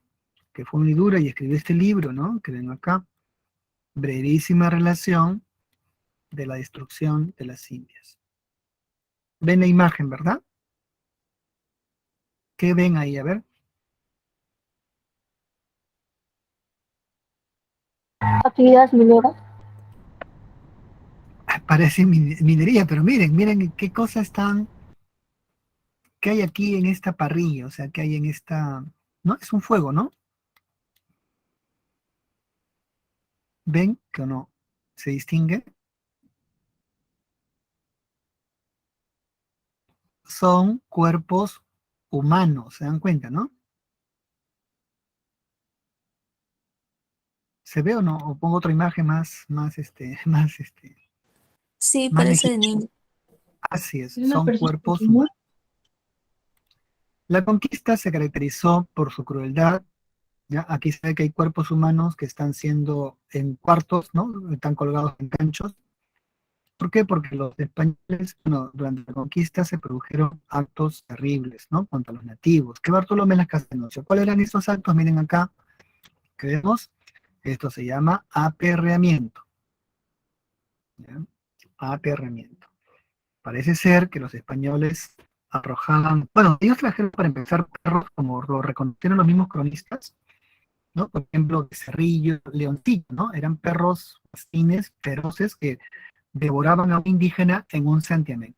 que fue muy dura, y escribió este libro, ¿no? Que ven acá. brevísima relación de la destrucción de las Indias. ¿Ven la imagen, verdad? ¿Qué ven ahí? A ver. Actividades mineras. Parece minería, pero miren qué cosas están, qué hay aquí en esta parrilla, o sea, qué hay en esta, ¿no? Es un fuego, ¿no? ¿Ven que o no? ¿Se distingue? Son cuerpos humanos, ¿se dan cuenta, no? ¿Se ve o no? O pongo otra imagen Sí, más parece de legítima. niño. Así es, Es una son persona cuerpos que murió. humanos. La conquista se caracterizó por su crueldad. ¿Ya? Aquí se ve que hay cuerpos humanos que están siendo en cuartos, ¿no? Están colgados en ganchos. ¿Por qué? Porque los españoles, bueno, durante la conquista se produjeron actos terribles, ¿no? Contra los nativos. Que Bartolomé Las Casas denunció. ¿Cuáles eran esos actos? Miren acá, que vemos. Esto se llama aperreamiento. ¿Ya? Aperreamiento. Parece ser que los españoles arrojaban, bueno, ellos trajeron para empezar perros como lo reconocieron los mismos cronistas, ¿no? Por ejemplo, Cerrillo, Leoncillo, ¿no? Eran perros mastines feroces que devoraban a un indígena en un santiamén.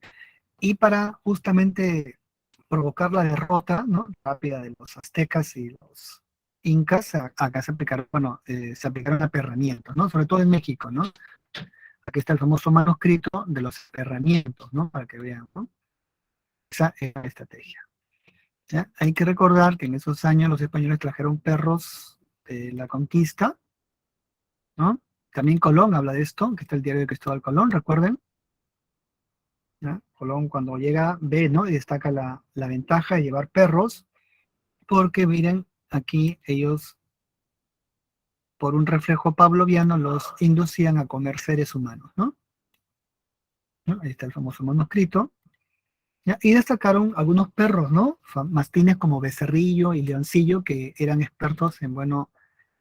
Y para justamente provocar la derrota, ¿no? Rápida de los aztecas y los incas, acá se aplicaron, bueno, se aplicaron aperramientos, ¿no? Sobre todo en México, ¿no? Aquí está el famoso manuscrito de los aperramientos, ¿no? Para que vean, ¿no? Esa es la estrategia. ¿Ya? Hay que recordar que en esos años los españoles trajeron perros de la conquista, ¿no? También Colón habla de esto, que está el diario de Cristóbal Colón, recuerden. ¿Ya? Colón cuando llega ve, ¿no? Y destaca la ventaja de llevar perros, porque miren, aquí ellos, por un reflejo pavloviano, los inducían a comer seres humanos, ¿no? ¿No? Ahí está el famoso manuscrito. ¿Ya? Y destacaron algunos perros, ¿no? Mastines como Becerrillo y Leoncillo, que eran expertos en, bueno,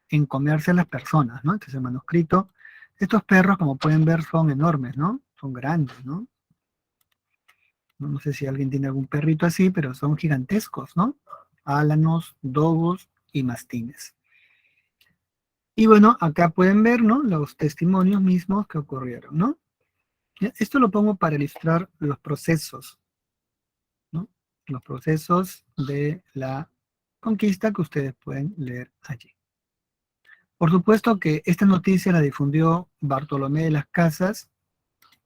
en comerse a las personas, ¿no? Este es el manuscrito. Estos perros, como pueden ver, son enormes, ¿no? Son grandes, ¿no? No sé si alguien tiene algún perrito así, pero son gigantescos, ¿no? Álanos, dogos y mastines. Y bueno, acá pueden ver, ¿no? Los testimonios mismos que ocurrieron, ¿no? Esto lo pongo para ilustrar los procesos, ¿no? Los procesos de la conquista que ustedes pueden leer allí. Por supuesto que esta noticia la difundió Bartolomé de las Casas,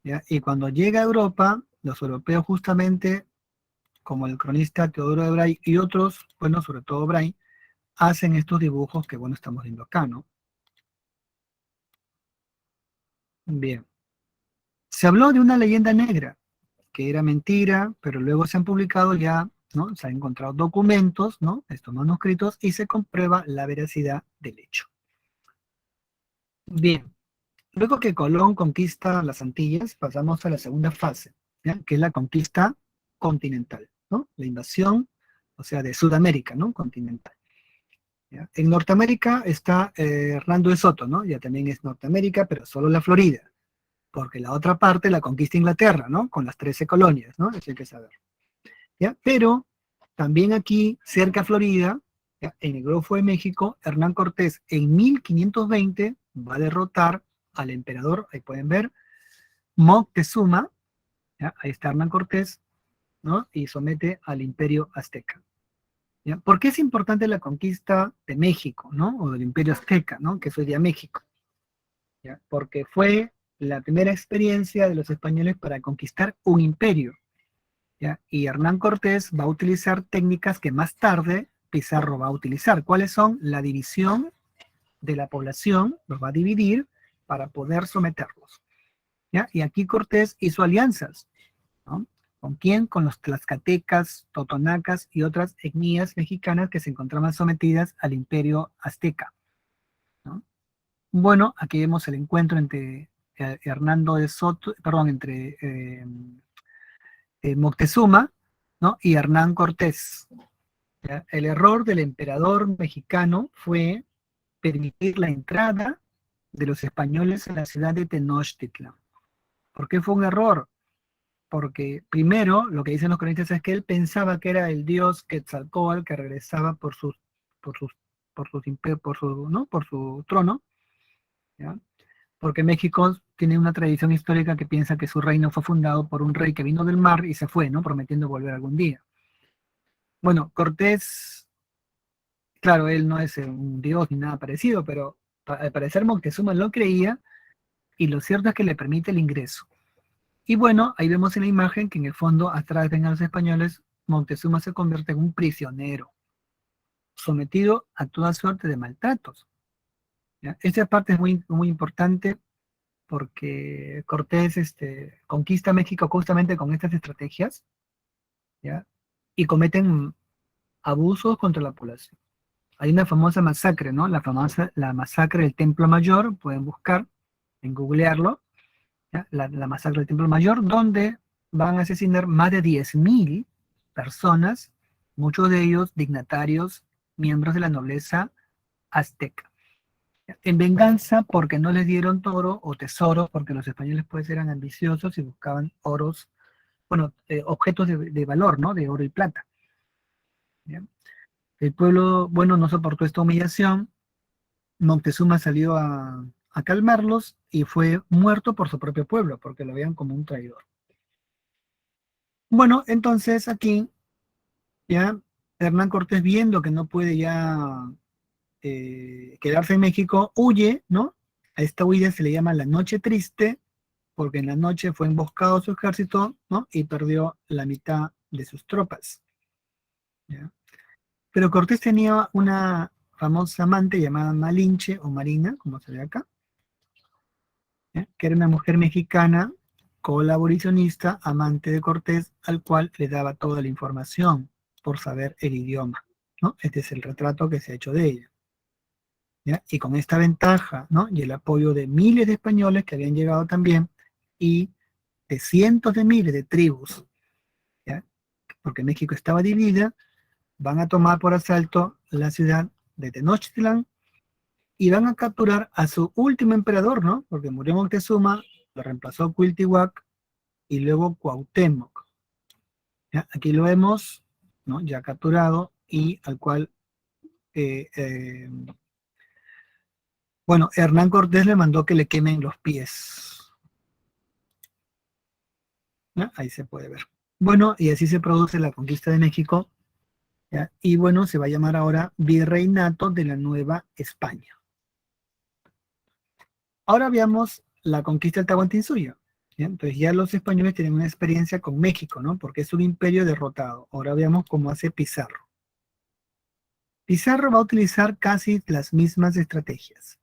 ¿ya? Y cuando llega a Europa, los europeos justamente, como el cronista Teodoro de Bray y otros, bueno, sobre todo Bray, hacen estos dibujos que, bueno, estamos viendo acá, ¿no? Bien. Se habló de una leyenda negra, que era mentira, pero luego se han publicado ya, ¿no? Se han encontrado documentos, ¿no? Estos manuscritos, y se comprueba la veracidad del hecho. Bien. Luego que Colón conquista las Antillas, pasamos a la segunda fase, ¿ya? Que es la conquista continental, ¿no? La invasión, o sea, de Sudamérica, ¿no? Continental. ¿Ya? En Norteamérica está Hernando de Soto, ¿no? Ya también es Norteamérica, pero solo la Florida, porque la otra parte la conquista Inglaterra, ¿no? Con las 13 colonias, ¿no? Eso hay que saber. ¿Ya? Pero también aquí, cerca a Florida, ¿ya? En el Golfo de México, Hernán Cortés en 1520 va a derrotar al emperador, ahí pueden ver, Moctezuma, ¿ya? Ahí está Hernán Cortés, ¿no? Y somete al imperio azteca. ¿Ya? ¿Por qué es importante la conquista de México, ¿no? O del imperio azteca, ¿no? Que es hoy día México. ¿Ya? Porque fue la primera experiencia de los españoles para conquistar un imperio. ¿Ya? Y Hernán Cortés va a utilizar técnicas que más tarde Pizarro va a utilizar. ¿Cuáles son? La división de la población, los va a dividir para poder someterlos. ¿Ya? Y aquí Cortés hizo alianzas, ¿no? ¿Con quién? Con los tlaxcaltecas, totonacas y otras etnias mexicanas que se encontraban sometidas al imperio azteca, ¿no? Bueno, aquí vemos el encuentro entre Hernando de Soto, perdón, entre Moctezuma, ¿no? Y Hernán Cortés. ¿Ya? El error del emperador mexicano fue permitir la entrada de los españoles en la ciudad de Tenochtitlan. ¿Por qué fue un error? Porque primero, lo que dicen los cronistas es que él pensaba que era el dios Quetzalcóatl que regresaba por sus, ¿no? Por su trono, ¿ya? Porque México tiene una tradición histórica que piensa que su reino fue fundado por un rey que vino del mar y se fue, ¿no? Prometiendo volver algún día. Bueno, Cortés, claro, él no es un dios ni nada parecido, pero al parecer Moctezuma lo creía y lo cierto es que le permite el ingreso. Y bueno, ahí vemos en la imagen que en el fondo, atrás ven a los españoles, Moctezuma se convierte en un prisionero, sometido a toda suerte de maltratos, ¿ya? Esta parte es muy, muy importante porque Cortés conquista México justamente con estas estrategias, ¿ya? Y cometen abusos contra la población. Hay una famosa masacre, ¿no? La masacre del Templo Mayor, pueden buscar, en googlearlo, ¿ya? La masacre del Templo Mayor, donde van a asesinar más de 10.000 personas, muchos de ellos dignatarios, miembros de la nobleza azteca. En venganza porque no les dieron toro o tesoro, porque los españoles pues eran ambiciosos y buscaban oros, bueno, objetos de valor, ¿no? De oro y plata. ¿Bien? El pueblo, bueno, no soportó esta humillación. Moctezuma salió a calmarlos y fue muerto por su propio pueblo, porque lo veían como un traidor. Bueno, entonces aquí, ya, Hernán Cortés, viendo que no puede ya quedarse en México, huye, ¿no? A esta huida se le llama la Noche Triste, porque en la noche fue emboscado su ejército, ¿no? Y perdió la mitad de sus tropas, ¿ya? Pero Cortés tenía una famosa amante llamada Malinche o Marina, como se ve acá, ¿ya? Que era una mujer mexicana, colaboracionista, amante de Cortés, al cual le daba toda la información por saber el idioma, ¿no? Este es el retrato que se ha hecho de ella, ¿ya? Y con esta ventaja, ¿no? Y el apoyo de miles de españoles que habían llegado también, y de cientos de miles de tribus, ¿ya? Porque México estaba dividida, van a tomar por asalto la ciudad de Tenochtitlan y van a capturar a su último emperador, ¿no? Porque murió Moctezuma, lo reemplazó Cuitláhuac y luego Cuauhtémoc, ¿ya? Aquí lo vemos, ¿no? Ya capturado y al cual, bueno, Hernán Cortés le mandó que le quemen los pies, ¿ya? Ahí se puede ver. Bueno, y así se produce la conquista de México, ¿ya? Y bueno, se va a llamar ahora Virreinato de la Nueva España. Ahora veamos la conquista del Tahuantinsuyo. ¿Ya? Entonces ya los españoles tienen una experiencia con México, ¿no? Porque es un imperio derrotado. Ahora veamos cómo hace Pizarro. Pizarro va a utilizar casi las mismas estrategias.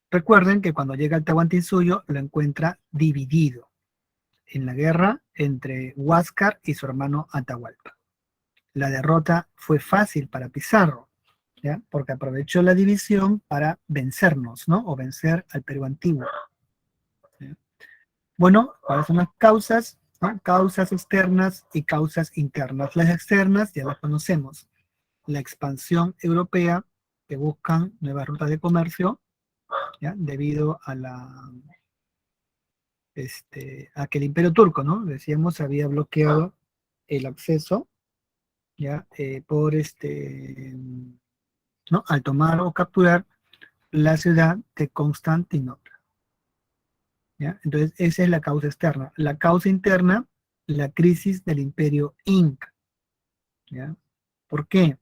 Recuerden que cuando llega al Tahuantinsuyo lo encuentra dividido en la guerra entre Huáscar y su hermano Atahualpa. La derrota fue fácil para Pizarro, ¿ya? Porque aprovechó la división para vencernos, ¿no? O vencer al Perú antiguo. ¿Ya? Bueno, ¿cuáles son las causas? ¿No? Causas externas y causas internas. Las externas ya las conocemos. La expansión europea, que buscan nuevas rutas de comercio, ¿ya? Debido a a que el Imperio Turco, ¿no? Decíamos, había bloqueado el acceso, ¿ya? ¿No? Al tomar o capturar la ciudad de Constantinopla, ¿ya? Entonces, esa es la causa externa. La causa interna, la crisis del Imperio Inca, ¿ya? ¿Por qué?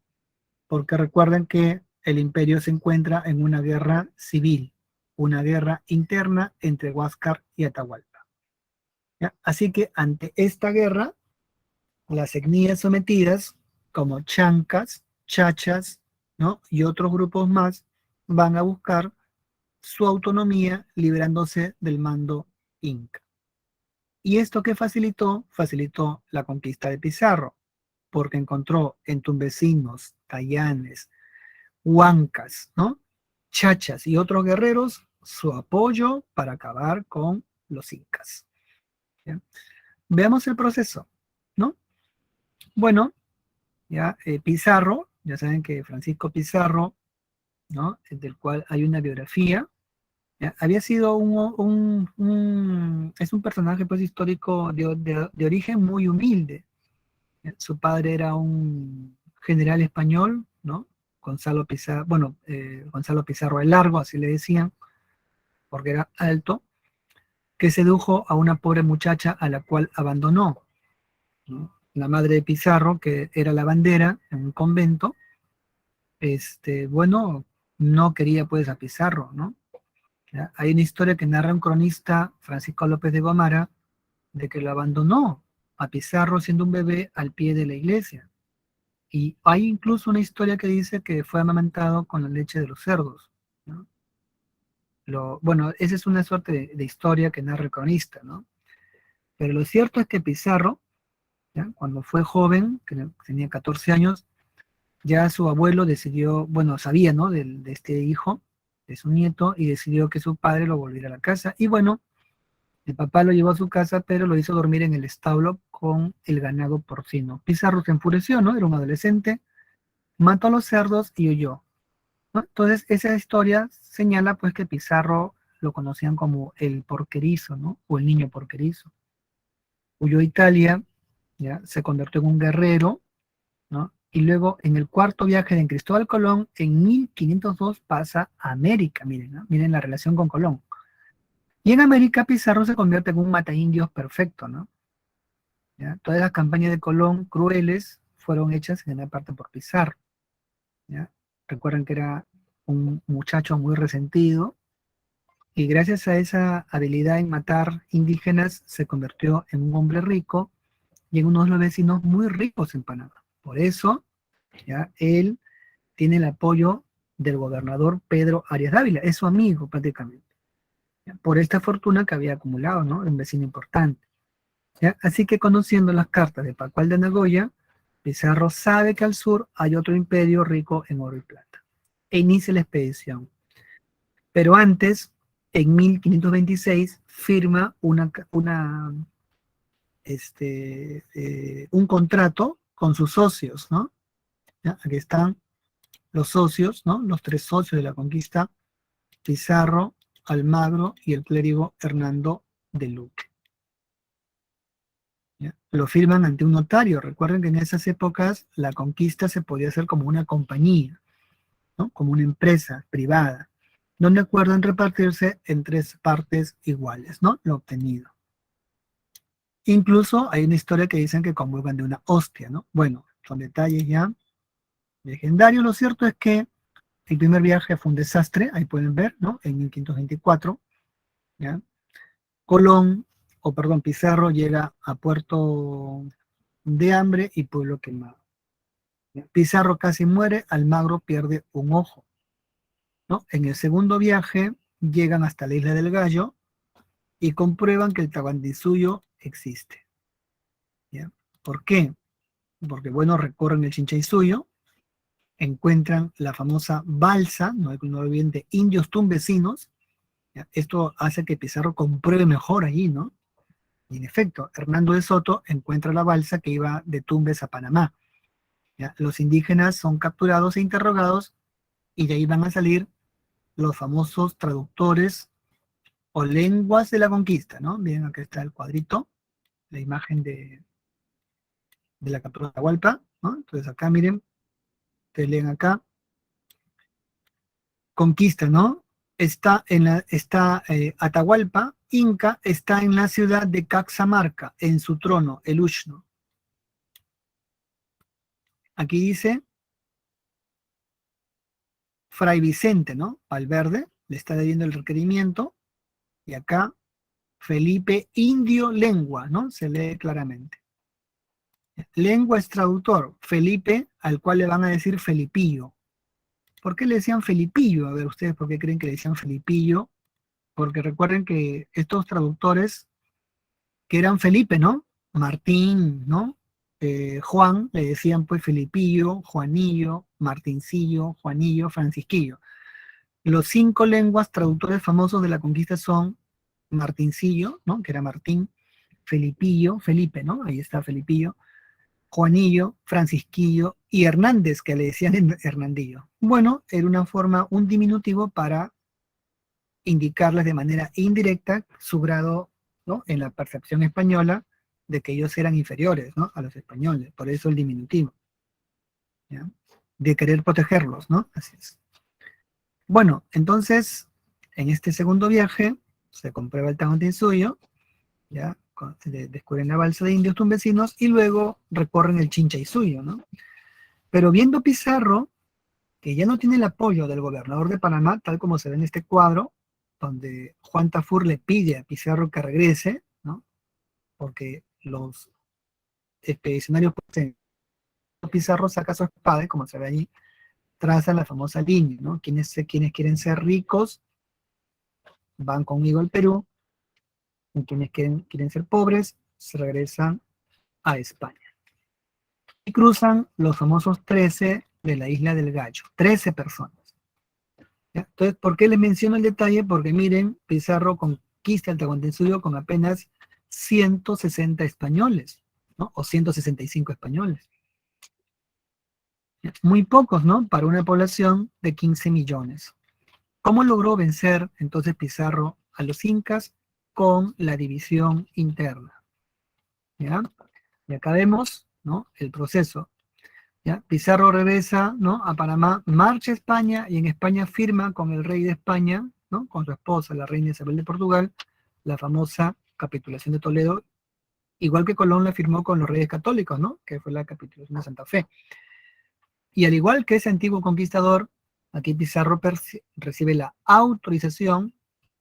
Porque recuerden que el imperio se encuentra en una guerra civil, una guerra interna entre Huáscar y Atahualpa, ¿ya? Así que ante esta guerra, las etnias sometidas, como chancas, chachas, ¿no? Y otros grupos más, van a buscar su autonomía liberándose del mando inca. ¿Y esto qué facilitó? Facilitó la conquista de Pizarro, porque encontró en tumbesinos, tayanes, huancas, ¿no? Chachas y otros guerreros su apoyo para acabar con los incas. ¿Ya? Veamos el proceso, ¿no? Bueno, ya Pizarro, ya saben que Francisco Pizarro, ¿no? Del cual hay una biografía, ¿ya? Había sido es un personaje pues histórico de origen muy humilde. ¿Ya? Su padre era un general español, ¿no? Gonzalo Pizarro, bueno, Gonzalo Pizarro el Largo, así le decían, porque era alto, que sedujo a una pobre muchacha a la cual abandonó, ¿no? La madre de Pizarro, que era lavandera en un convento, bueno, no quería pues a Pizarro, ¿no? ¿Ya? Hay una historia que narra un cronista, Francisco López de Gomara, de que lo abandonó a Pizarro siendo un bebé al pie de la iglesia. Y hay incluso una historia que dice que fue amamantado con la leche de los cerdos, ¿no? Bueno, esa es una suerte de historia que narra el cronista, ¿no? Pero lo cierto es que Pizarro, ¿ya? Cuando fue joven, que tenía 14 años, ya su abuelo decidió, bueno, sabía, ¿no? De este hijo, de su nieto, y decidió que su padre lo volviera a la casa. Y bueno, el papá lo llevó a su casa, pero lo hizo dormir en el establo con el ganado porcino. Pizarro se enfureció, ¿no? Era un adolescente, mató a los cerdos y huyó, ¿no? Entonces, esa historia señala, pues, que Pizarro lo conocían como el porquerizo, ¿no? O el niño porquerizo. Huyó a Italia, ¿ya? Se convirtió en un guerrero, ¿no? Y luego, en el cuarto viaje de Cristóbal Colón, en 1502 pasa a América, miren, ¿no? Miren la relación con Colón. Y en América Pizarro se convierte en un mataindios perfecto, ¿no? ¿Ya? Todas las campañas de Colón crueles fueron hechas en gran parte por Pizarro, ¿ya? Recuerden que era un muchacho muy resentido, y gracias a esa habilidad en matar indígenas se convirtió en un hombre rico y en uno de los vecinos muy ricos en Panamá. Por eso, ¿ya? Él tiene el apoyo del gobernador Pedro Arias Dávila, es su amigo prácticamente, ¿ya? Por esta fortuna que había acumulado, ¿no? Un vecino importante, ¿ya? Así que conociendo las cartas de Pascual de Nagoya, Pizarro sabe que al sur hay otro imperio rico en oro y plata, e inicia la expedición. Pero antes, en 1526, firma un contrato con sus socios, ¿no? ¿Ya? Aquí están los socios, ¿no? Los tres socios de la conquista: Pizarro, Almagro y el clérigo Hernando de Luque. ¿Ya? Lo firman ante un notario. Recuerden que en esas épocas la conquista se podía hacer como una compañía, ¿no? Como una empresa privada, donde acuerdan repartirse en tres partes iguales, ¿no? Lo obtenido. Incluso hay una historia que dicen que conmuevan de una hostia, ¿no? Bueno, son detalles ya legendarios. Lo cierto es que el primer viaje fue un desastre, ahí pueden ver, ¿no? En 1524, ¿ya? Pizarro llega a Puerto de Hambre y Pueblo Quemado. Pizarro casi muere, Almagro pierde un ojo, ¿no? En el segundo viaje llegan hasta la isla del Gallo y comprueban que el Tahuantinsuyo existe, ¿ya? ¿Por qué? Porque, bueno, recorren el Chinchaysuyo, encuentran la famosa balsa, no lo olviden, de indios tumbesinos, ¿ya? Esto hace que Pizarro compruebe mejor allí, ¿no? Y en efecto, Hernando de Soto encuentra la balsa que iba de Tumbes a Panamá, ¿ya? Los indígenas son capturados e interrogados, y de ahí van a salir los famosos traductores o lenguas de la conquista, ¿no? Miren, acá está el cuadrito, la imagen de la captura de Atahualpa, ¿no? Entonces acá, miren, te leen acá, conquista, ¿no? Atahualpa, Inca, está en la ciudad de Caxamarca, en su trono, el Uxno. Aquí dice Fray Vicente, ¿no? Valverde, le está leyendo el requerimiento, y acá Felipe Indio Lengua, ¿no? Se lee claramente. Lengua es traductor, Felipe, al cual le van a decir Felipillo. ¿Por qué le decían Felipillo? A ver, ustedes, ¿por qué creen que le decían Felipillo? Porque recuerden que estos traductores, que eran Felipe, ¿no? Martín, ¿no? Juan, le decían pues Felipillo, Juanillo, Martincillo, Juanillo, Francisquillo. Los 5 lenguas traductores famosos de la conquista son Martincillo, ¿no? Que era Martín, Felipillo, Felipe, ¿no? Ahí está Felipillo, Juanillo, Francisquillo y Hernández, que le decían Hernandillo. Bueno, era una forma, un diminutivo para indicarles de manera indirecta su grado, ¿no?, en la percepción española de que ellos eran inferiores, ¿no?, a los españoles, por eso el diminutivo, ¿ya?, de querer protegerlos, ¿no? Así es. Bueno, entonces, en este segundo viaje, se comprueba el Tahuantinsuyo, ¿ya? Descubren la balsa de indios tumbesinos y luego recorren el Chinchaysuyo, ¿no? Pero viendo Pizarro, que ya no tiene el apoyo del gobernador de Panamá, tal como se ve en este cuadro, donde Juan Tafur le pide a Pizarro que regrese, ¿no?, porque los expedicionarios, pues, Pizarro saca su espada, como se ve allí, traza la famosa línea, ¿no? Quienes quieren ser ricos van conmigo al Perú, y quienes quieren ser pobres se regresan a España. Y cruzan los famosos 13 de la Isla del Gallo, 13 personas. ¿Ya? Entonces, ¿por qué les menciono el detalle? Porque miren, Pizarro conquista el Tahuantinsuyo con apenas 160 españoles, ¿no?, o 165 españoles. ¿Ya? Muy pocos, ¿no?, para una población de 15 millones. ¿Cómo logró vencer entonces Pizarro a los incas? Con la división interna. ¿Ya? Y acá vemos, ¿no?, el proceso. ¿Ya? Pizarro regresa, ¿no?, a Panamá, marcha a España y en España firma con el rey de España, ¿no?, con su esposa, la reina Isabel de Portugal, la famosa capitulación de Toledo, igual que Colón la firmó con los reyes católicos, ¿no?, que fue la capitulación de Santa Fe. Y al igual que ese antiguo conquistador, aquí Pizarro recibe la autorización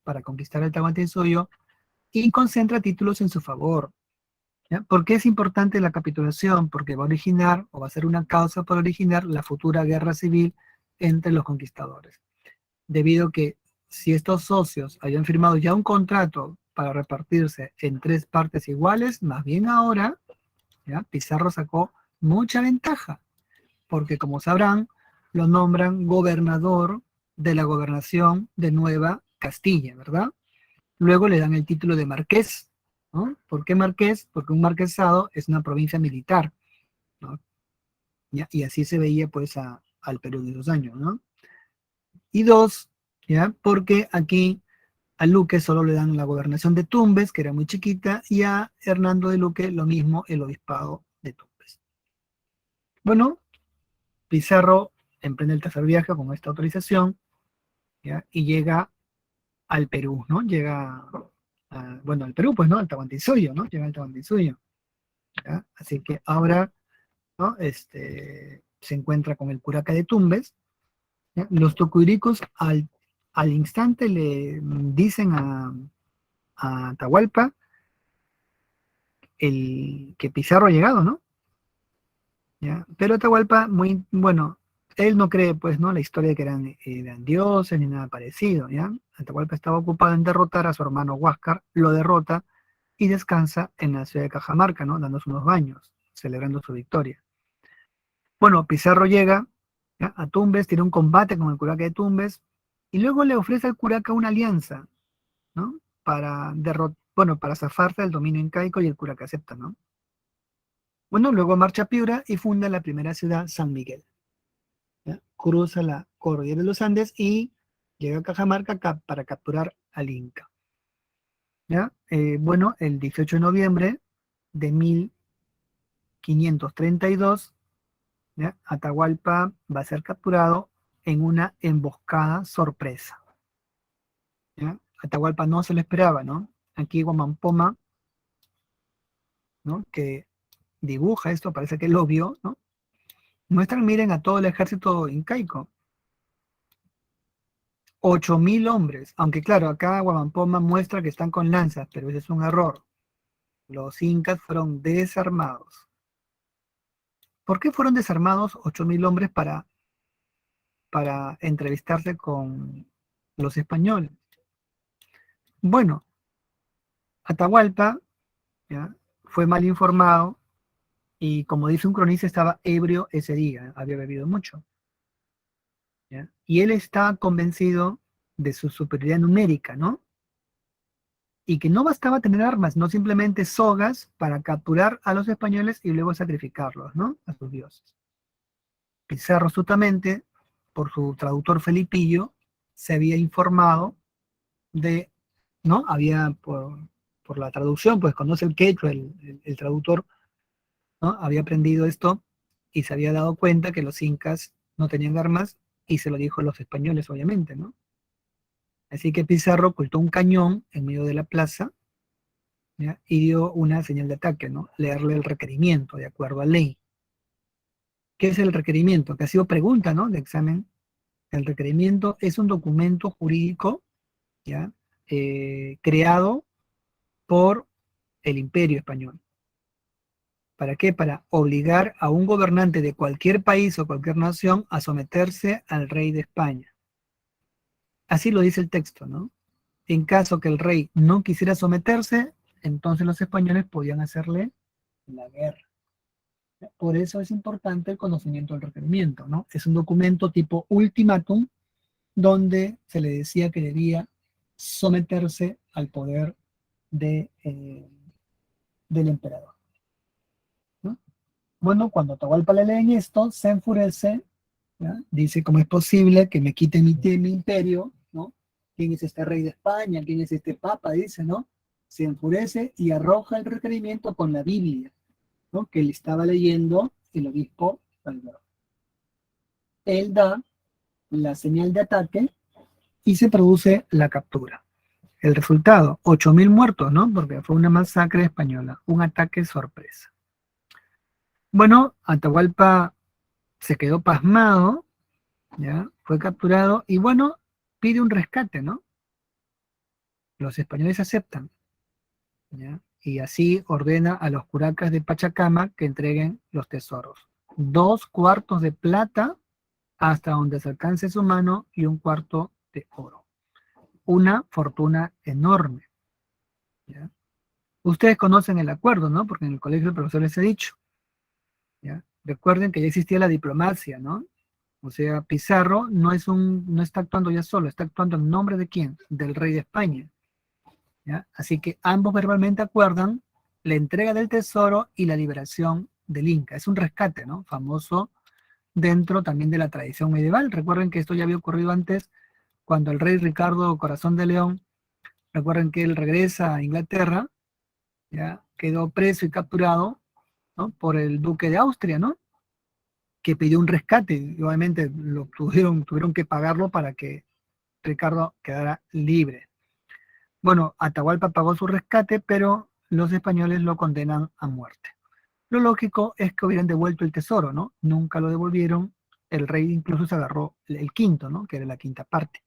para conquistar el Tahuantinsuyo y concentra títulos en su favor. ¿Ya? ¿Por qué es importante la capitulación? Porque va a originar, o va a ser una causa para originar, la futura guerra civil entre los conquistadores. Debido a que si estos socios habían firmado ya un contrato para repartirse en 3 partes iguales, más bien ahora, ¿ya?, Pizarro sacó mucha ventaja, porque como sabrán, lo nombran gobernador de la gobernación de Nueva Castilla, ¿verdad? Luego le dan el título de marqués, ¿no? ¿Por qué marqués? Porque un marquesado es una provincia militar, ¿no? ¿Ya? Y así se veía pues al Perú de esos años, ¿no? Y 2, ¿ya?, porque aquí a Luque solo le dan la gobernación de Tumbes, que era muy chiquita, y a Hernando de Luque lo mismo, el obispado de Tumbes. Bueno, Pizarro emprende el tercer viaje con esta autorización, ¿ya?, y llega al Perú, ¿no? Llega, bueno, al Perú, pues, ¿no?, al Tahuantinsuyo, ¿no? Llega al Tahuantinsuyo, ¿ya? Así que ahora, ¿no?, se encuentra con el curaca de Tumbes, ¿ya? Los tucuyricos al instante le dicen a Atahualpa que Pizarro ha llegado, ¿no? ¿Ya? Pero Atahualpa, muy, bueno, él no cree, pues, ¿no?, la historia de que eran dioses ni nada parecido, ¿ya? Atahualpa estaba ocupado en derrotar a su hermano Huáscar, lo derrota y descansa en la ciudad de Cajamarca, ¿no?, dándose unos baños, celebrando su victoria. Bueno, Pizarro llega, ¿ya?, a Tumbes, tiene un combate con el curaca de Tumbes, y luego le ofrece al curaca una alianza, ¿no?, para zafarse del dominio incaico, y el curaca acepta, ¿no? Bueno, luego marcha a Piura y funda la primera ciudad, San Miguel. ¿Ya? Cruza la cordillera de los Andes y llega a Cajamarca para capturar al Inca. ¿Ya? Bueno, el 18 de noviembre de 1532, ¿ya?, Atahualpa va a ser capturado en una emboscada sorpresa. ¿Ya? Atahualpa no se lo esperaba, ¿no? Aquí Guamampoma, ¿no?, que dibuja esto, parece que lo vio, ¿no? Muestran, miren, a todo el ejército incaico. 8.000 hombres, aunque claro, acá Guamampoma muestra que están con lanzas, pero ese es un error. Los incas fueron desarmados. ¿Por qué fueron desarmados 8.000 hombres para entrevistarse con los españoles? Bueno, Atahualpa, ¿ya?, fue mal informado y, como dice un cronista, estaba ebrio ese día, había bebido mucho, ¿ya? Y él está convencido de su superioridad numérica, ¿no? Y que no bastaba tener armas, no simplemente sogas para capturar a los españoles y luego sacrificarlos, ¿no?, a sus dioses. Pizarro, astutamente, por su traductor Felipillo, se había informado, de, ¿no? Había, por la traducción, pues conoce el quechua, el traductor, ¿no? Había aprendido esto y se había dado cuenta que los incas no tenían armas y se lo dijo a los españoles, obviamente, ¿no? Así que Pizarro ocultó un cañón en medio de la plaza, ¿ya? Y dio una señal de ataque, ¿no? Leerle el requerimiento de acuerdo a ley. ¿Qué es el requerimiento? Que ha sido pregunta, ¿no? De examen. El requerimiento es un documento jurídico, ¿ya? Creado por el Imperio Español. ¿Para qué? Para obligar a un gobernante de cualquier país o cualquier nación a someterse al rey de España. Así lo dice el texto, ¿no? En caso que el rey no quisiera someterse, entonces los españoles podían hacerle la guerra. Por eso es importante el conocimiento del requerimiento, ¿no? Es un documento tipo ultimátum donde se le decía que debía someterse al poder del emperador, ¿no? Bueno, cuando Atahualpa le leen esto, se enfurece, ¿ya? Dice, ¿cómo es posible que me quiten mi imperio, ¿no? ¿Quién es este rey de España? ¿Quién es este papa? Dice, ¿no? Se enfurece y arroja el requerimiento con la Biblia, ¿no? Que le estaba leyendo el obispo Valverde. Él da la señal de ataque y se produce la captura. El resultado, 8.000 muertos, ¿no? Porque fue una masacre española, un ataque sorpresa. Bueno, Atahualpa se quedó pasmado, ¿ya? Fue capturado y bueno, pide un rescate, ¿no? Los españoles aceptan, ¿ya? Y así ordena a los curacas de Pachacama que entreguen los tesoros. 2 cuartos de plata hasta donde se alcance su mano y 1 cuarto de oro. Una fortuna enorme, ¿ya? Ustedes conocen el acuerdo, ¿no? Porque en el colegio el profesor les ha dicho, ¿ya? Recuerden que ya existía la diplomacia, ¿no? O sea, Pizarro no está actuando ya solo, está actuando en nombre de quién? Del rey de España, ¿ya? Así que ambos verbalmente acuerdan la entrega del tesoro y la liberación del Inca. Es un rescate, ¿no? Famoso dentro también de la tradición medieval. Recuerden que esto ya había ocurrido antes cuando el rey Ricardo Corazón de León, recuerden que él regresa a Inglaterra, ya quedó preso y capturado, ¿no? Por el duque de Austria, ¿no? Que pidió un rescate y obviamente tuvieron que pagarlo para que Ricardo quedara libre. Bueno, Atahualpa pagó su rescate, pero los españoles lo condenan a muerte. Lo lógico es que hubieran devuelto el tesoro, ¿no? Nunca lo devolvieron. El rey incluso se agarró el quinto, ¿no? Que era la quinta parte.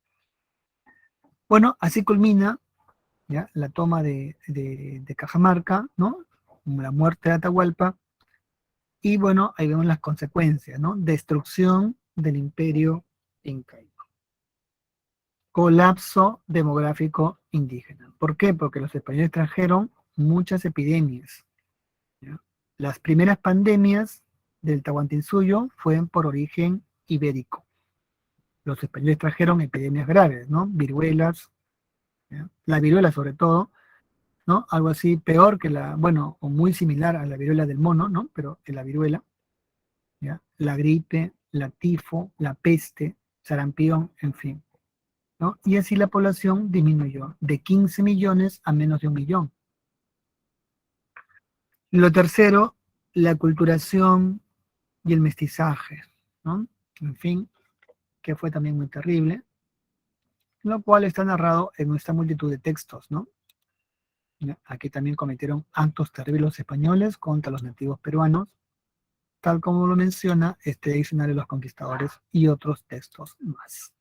Bueno, así culmina, ¿ya? La toma de Cajamarca, ¿no? La muerte de Atahualpa. Y bueno, ahí vemos las consecuencias, ¿no? Destrucción del imperio incaico. Colapso demográfico indígena. ¿Por qué? Porque los españoles trajeron muchas epidemias, ¿ya? Las primeras pandemias del Tahuantinsuyo fueron por origen ibérico. Los españoles trajeron epidemias graves, ¿no? Viruelas, ¿ya? La viruela sobre todo, ¿no? Algo así peor que bueno, o muy similar a la viruela del mono, ¿no? Pero en la viruela, ¿ya? La gripe, la tifo, la peste, sarampión, en fin, ¿no? Y así la población disminuyó de 15 millones a menos de 1 millón. Lo tercero, la aculturación y el mestizaje, ¿no? En fin, que fue también muy terrible, lo cual está narrado en esta multitud de textos, ¿no? Aquí también cometieron actos terribles los españoles contra los nativos peruanos, tal como lo menciona este diccionario de los conquistadores y otros textos más,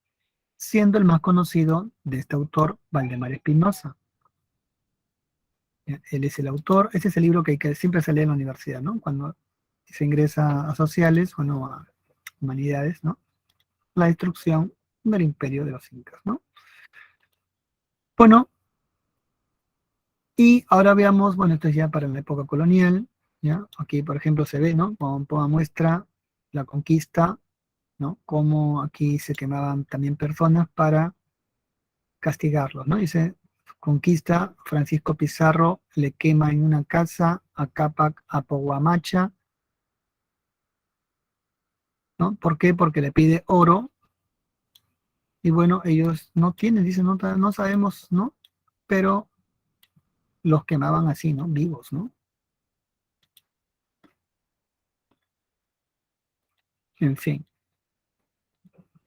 siendo el más conocido de este autor Valdemar Espinosa. Él es el autor, ese es el libro que siempre se lee en la universidad, ¿no? Cuando se ingresa a sociales, bueno, a humanidades, ¿no? La destrucción del imperio de los incas, ¿no? Bueno, y ahora veamos, bueno, esto es ya para la época colonial, ¿ya? Aquí, por ejemplo, se ve, ¿no? Como muestra la conquista, ¿no? Cómo aquí se quemaban también personas para castigarlos, ¿no? Dice, conquista, Francisco Pizarro le quema en una casa a Cápac Apoguamacha, ¿no? ¿Por qué? Porque le pide oro Y bueno, ellos no tienen, dicen, no, no sabemos, ¿no? Pero los quemaban así, ¿no? Vivos, ¿no? En fin.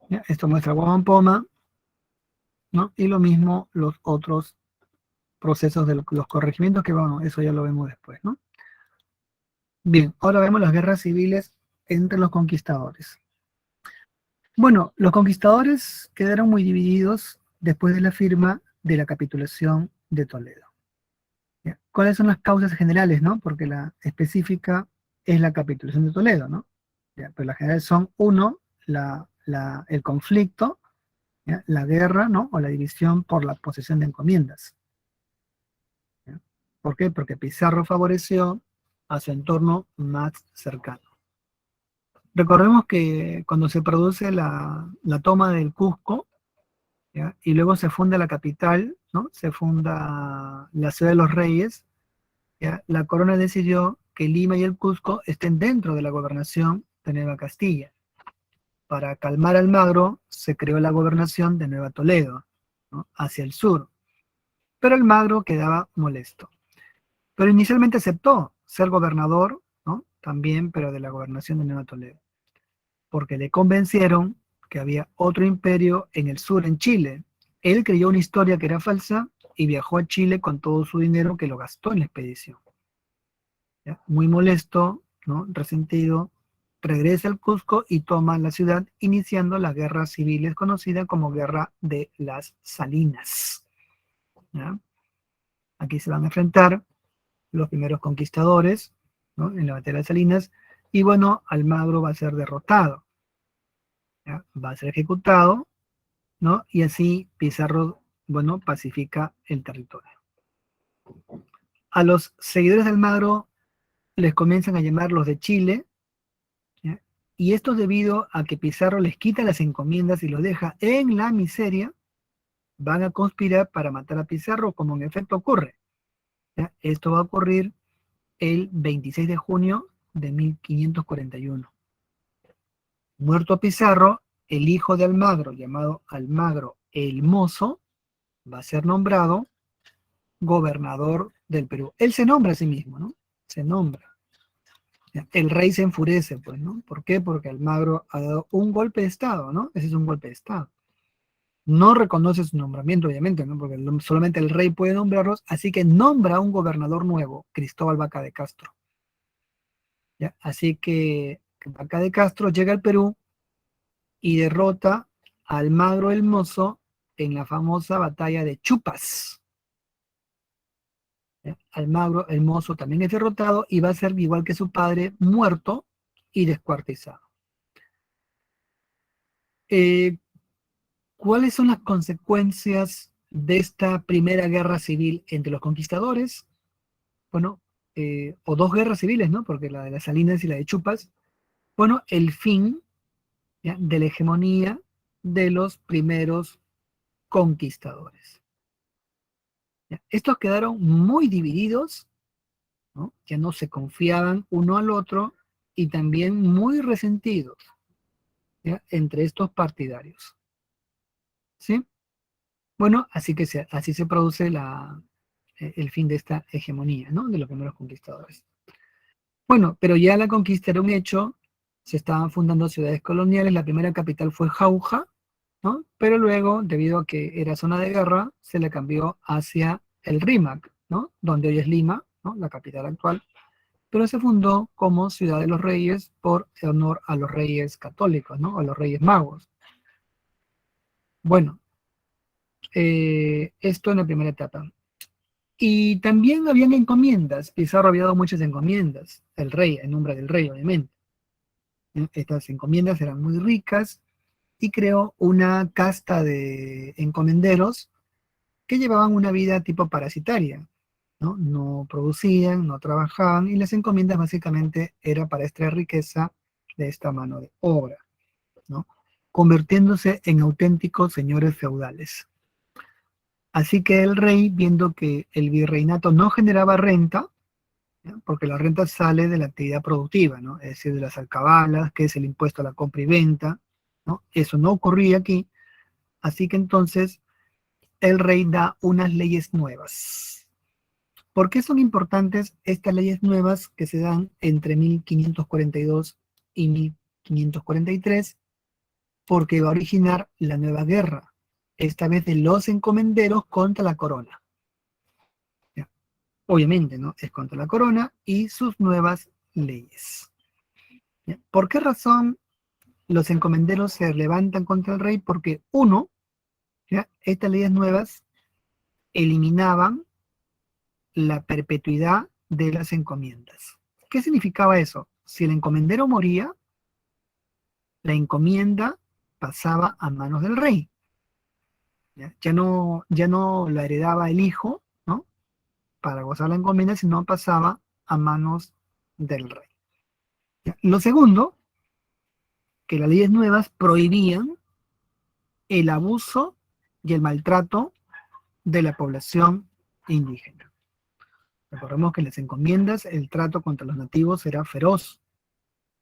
¿Ya? Esto muestra Wawampoma, ¿no? Y lo mismo los otros procesos de los corregimientos, que bueno, eso ya lo vemos después, ¿no? Bien, ahora vemos las guerras civiles entre los conquistadores. Bueno, los conquistadores quedaron muy divididos después de la firma de la capitulación de Toledo. ¿Ya? ¿Cuáles son las causas generales, no? Porque la específica es la capitulación de Toledo, ¿no? ¿Ya? Pero las generales son, uno, el conflicto, ¿ya? La guerra, ¿no? O la división por la posesión de encomiendas. ¿Ya? ¿Por qué? Porque Pizarro favoreció a su entorno más cercano. Recordemos que cuando se produce la toma del Cusco, ¿ya? Y luego se funda la capital, ¿no? Se funda la ciudad de los reyes, ¿ya? La corona decidió que Lima y el Cusco estén dentro de la gobernación de Nueva Castilla. Para calmar a Almagro, se creó la gobernación de Nueva Toledo, ¿no? Hacia el sur. Pero Almagro quedaba molesto. Pero inicialmente aceptó ser gobernador, ¿no? También, pero de la gobernación de Nueva Toledo. Porque le convencieron que había otro imperio en el sur, en Chile. Él creyó una historia que era falsa y viajó a Chile con todo su dinero que lo gastó en la expedición. ¿Ya? Muy molesto, ¿no? Resentido, regresa al Cusco y toma la ciudad, iniciando la guerra civil conocida como Guerra de las Salinas. ¿Ya? Aquí se van a enfrentar los primeros conquistadores, ¿no? En la batalla de Salinas, y bueno, Almagro va a ser derrotado. ¿Ya? Va a ser ejecutado, ¿no? Y así Pizarro, bueno, pacifica el territorio. A los seguidores de Almagro les comienzan a llamar los de Chile, ¿ya? Y esto debido a que Pizarro les quita las encomiendas y los deja en la miseria, van a conspirar para matar a Pizarro, como en efecto ocurre. ¿Ya? Esto va a ocurrir el 26 de junio de 1541. Muerto Pizarro, el hijo de Almagro, llamado Almagro el Mozo, va a ser nombrado gobernador del Perú. Él se nombra a sí mismo, ¿no? Se nombra. El rey se enfurece, pues, ¿no? ¿Por qué? Porque Almagro ha dado un golpe de Estado, ¿no? Ese es un golpe de Estado. No reconoce su nombramiento, obviamente, ¿no? Porque solamente el rey puede nombrarlos, así que nombra a un gobernador nuevo, Cristóbal Vaca de Castro. ¿Ya? Así que Vaca de Castro llega al Perú y derrota a Almagro el Mozo en la famosa batalla de Chupas. Almagro el Mozo también es derrotado y va a ser, igual que su padre, muerto y descuartizado. ¿Cuáles son las consecuencias de esta primera guerra civil entre los conquistadores? Bueno, o dos guerras civiles, ¿no? Porque la de las Salinas y la de Chupas. Bueno, el fin, ¿ya?, de la hegemonía de los primeros conquistadores. ¿Ya? Estos quedaron muy divididos, ¿no? Ya no se confiaban uno al otro y también muy resentidos, ¿ya?, entre estos partidarios. ¿Sí? Bueno, así se produce el fin de esta hegemonía, ¿no?, de los primeros conquistadores. Bueno, pero ya la conquista era un hecho, se estaban fundando ciudades coloniales, la primera capital fue Jauja, ¿no? Pero luego, debido a que era zona de guerra, se le cambió hacia el Rímac, ¿no? Donde hoy es Lima, ¿no?, la capital actual, pero se fundó como Ciudad de los Reyes por honor a los reyes católicos, ¿no?, a los reyes magos. Bueno, esto en la primera etapa. Y también habían encomiendas, Pizarro había dado muchas encomiendas, el rey, en nombre del rey, obviamente. Estas encomiendas eran muy ricas y creó una casta de encomenderos que llevaban una vida tipo parasitaria, ¿no? No producían, no trabajaban, y las encomiendas básicamente era para extraer riqueza de esta mano de obra, ¿no?, convirtiéndose en auténticos señores feudales. Así que el rey, viendo que el virreinato no generaba renta, ¿ya?, porque la renta sale de la actividad productiva, ¿no?, es decir, de las alcabalas, que es el impuesto a la compra y venta, ¿no?, eso no ocurría aquí, Así que entonces el rey da unas leyes nuevas. ¿Por qué son importantes estas leyes nuevas que se dan entre 1542 y 1543? Porque va a originar la nueva guerra, esta vez de los encomenderos contra la corona. ¿Ya? Obviamente, ¿no? Es contra la corona y sus nuevas leyes. ¿Ya? ¿Por qué razón los encomenderos se levantan contra el rey? Porque uno, ¿ya? Estas leyes nuevas eliminaban la perpetuidad de las encomiendas. ¿Qué significaba eso? Si el encomendero moría, la encomienda pasaba a manos del rey. Ya no la heredaba el hijo, ¿no? Para gozar la encomienda, sino pasaba a manos del rey. ¿Ya? Lo segundo, que las leyes nuevas prohibían el abuso y el maltrato de la población indígena. Recordemos que en las encomiendas el trato contra los nativos era feroz,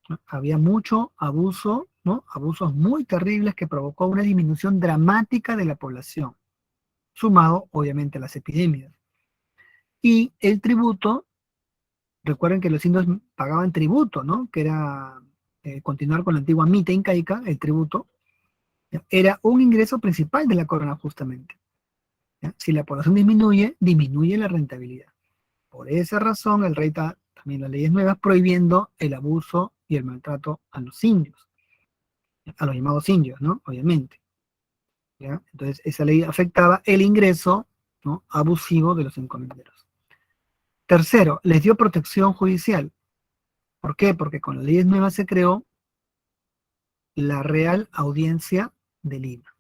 ¿no? Había mucho abuso, ¿no? Abusos muy terribles que provocó una disminución dramática de la población, sumado obviamente a las epidemias. Y el tributo, recuerden que los indios pagaban tributo, ¿no? Que era continuar con la antigua mita incaica, el tributo, ¿ya? Era un ingreso principal de la corona justamente. ¿Ya? Si la población disminuye, disminuye la rentabilidad. Por esa razón el rey da también las leyes nuevas prohibiendo el abuso y el maltrato a los indios, a los llamados indios, ¿no? Obviamente. ¿Ya? Entonces esa ley afectaba el ingreso, ¿no? Abusivo de los encomenderos. Tercero, les dio protección judicial. ¿Por qué? Porque con las leyes nuevas se creó la Real Audiencia de Lima.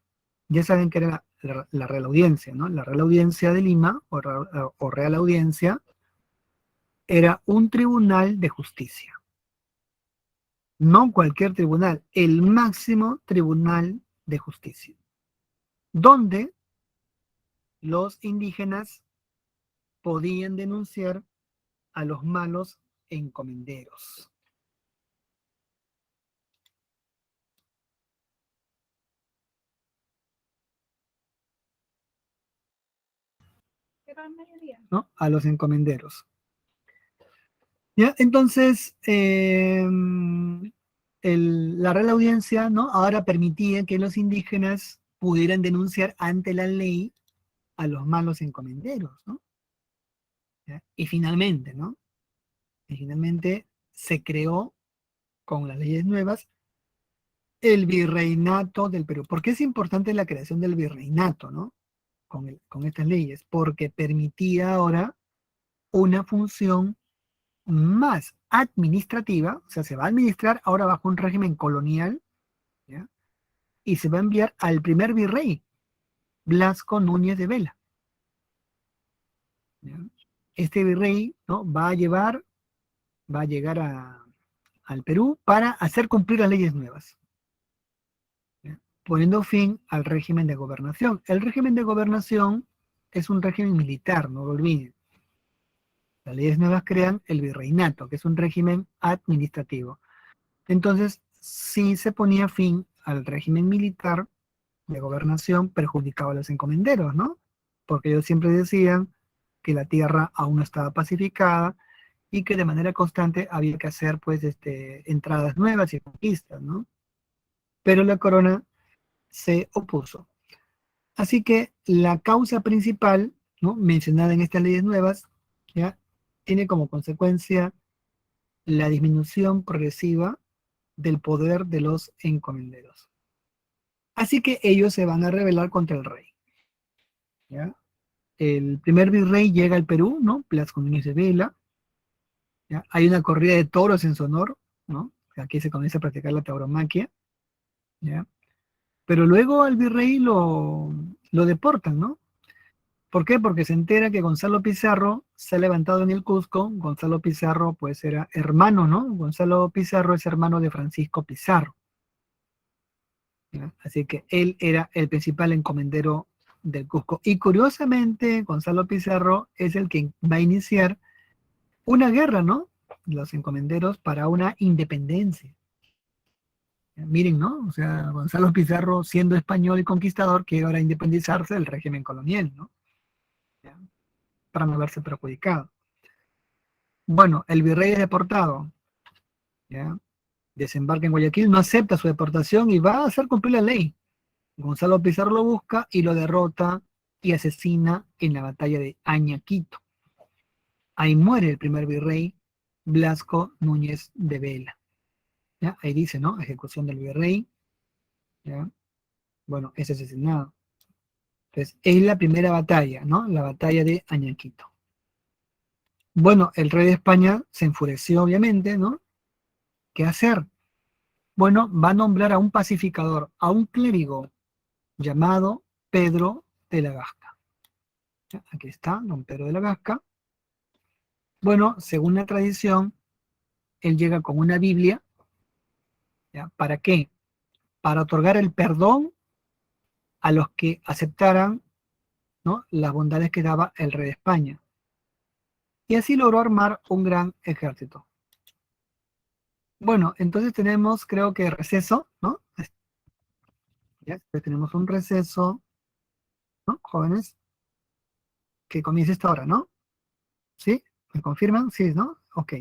Ya saben que era la Real Audiencia, ¿no? La Real Audiencia de Lima, o Real Audiencia, era un tribunal de justicia. No cualquier tribunal, el máximo tribunal de justicia, donde los indígenas podían denunciar a los malos encomenderos. ¿No? A los encomenderos. ¿Ya? Entonces, la Real Audiencia, ¿no? Ahora permitía que los indígenas pudieran denunciar ante la ley a los malos encomenderos, ¿no? ¿Ya? Y finalmente, ¿no? Y finalmente se creó con las leyes nuevas el virreinato del Perú. ¿Por qué es importante la creación del virreinato, ¿no? Con estas leyes? Porque permitía ahora una función más administrativa, o sea, se va a administrar ahora bajo un régimen colonial, ¿ya? Y se va a enviar al primer virrey, Blasco Núñez de Vela. ¿Ya? Este virrey, ¿no? va a llegar al Perú para hacer cumplir las leyes nuevas, ¿ya? Poniendo fin al régimen de gobernación. El régimen de gobernación es un régimen militar, no lo olviden. Las leyes nuevas crean el virreinato, que es un régimen administrativo. Entonces, si se ponía fin al régimen militar de gobernación, perjudicaba a los encomenderos, ¿no? Porque ellos siempre decían que la tierra aún no estaba pacificada y que de manera constante había que hacer, pues, entradas nuevas y conquistas, ¿no? Pero la corona se opuso. Así que la causa principal, ¿no? Mencionada en estas leyes nuevas, ¿ya? Tiene como consecuencia la disminución progresiva del poder de los encomenderos. Así que ellos se van a rebelar contra el rey, ¿ya? El primer virrey llega al Perú, ¿no? Blasco Núñez de Vela, ¿ya? Hay una corrida de toros en su honor, ¿no? Aquí se comienza a practicar la tauromaquia, ¿ya? Pero luego al virrey lo deportan, ¿no? ¿Por qué? Porque se entera que Gonzalo Pizarro se ha levantado en el Cusco. Gonzalo Pizarro, pues, era hermano, ¿no? Gonzalo Pizarro es hermano de Francisco Pizarro, ¿ya? Así que él era el principal encomendero del Cusco. Y curiosamente, Gonzalo Pizarro es el que va a iniciar una guerra, ¿no? Los encomenderos para una independencia. Miren, ¿no? O sea, Gonzalo Pizarro, siendo español y conquistador, quiere ahora independizarse del régimen colonial, ¿no? ¿Ya? Para no verse perjudicado. Bueno, el virrey es deportado, ¿ya? Desembarca en Guayaquil, no acepta su deportación y va a hacer cumplir la ley. Gonzalo Pizarro lo busca y lo derrota y asesina en la batalla de Añaquito. Ahí muere el primer virrey, Blasco Núñez de Vela. ¿Ya? Ahí dice, ¿no? Ejecución del virrey. ¿Ya? Bueno, es asesinado. Entonces, es la primera batalla, ¿no? La batalla de Añaquito. Bueno, el rey de España se enfureció, obviamente, ¿no? ¿Qué hacer? Bueno, va a nombrar a un pacificador, a un clérigo llamado Pedro de la Gasca. ¿Ya? Aquí está, don Pedro de la Gasca. Bueno, según la tradición, él llega con una Biblia. ¿Ya? ¿Para qué? Para otorgar el perdón a los que aceptaran, ¿no?, las bondades que daba el rey de España. Y así logró armar un gran ejército. Bueno, entonces tenemos, creo que receso, ¿no? Ya, pues tenemos un receso, ¿no, jóvenes? Que comience esta hora, ¿no? ¿Sí? ¿Me confirman? Sí, ¿no? Ok.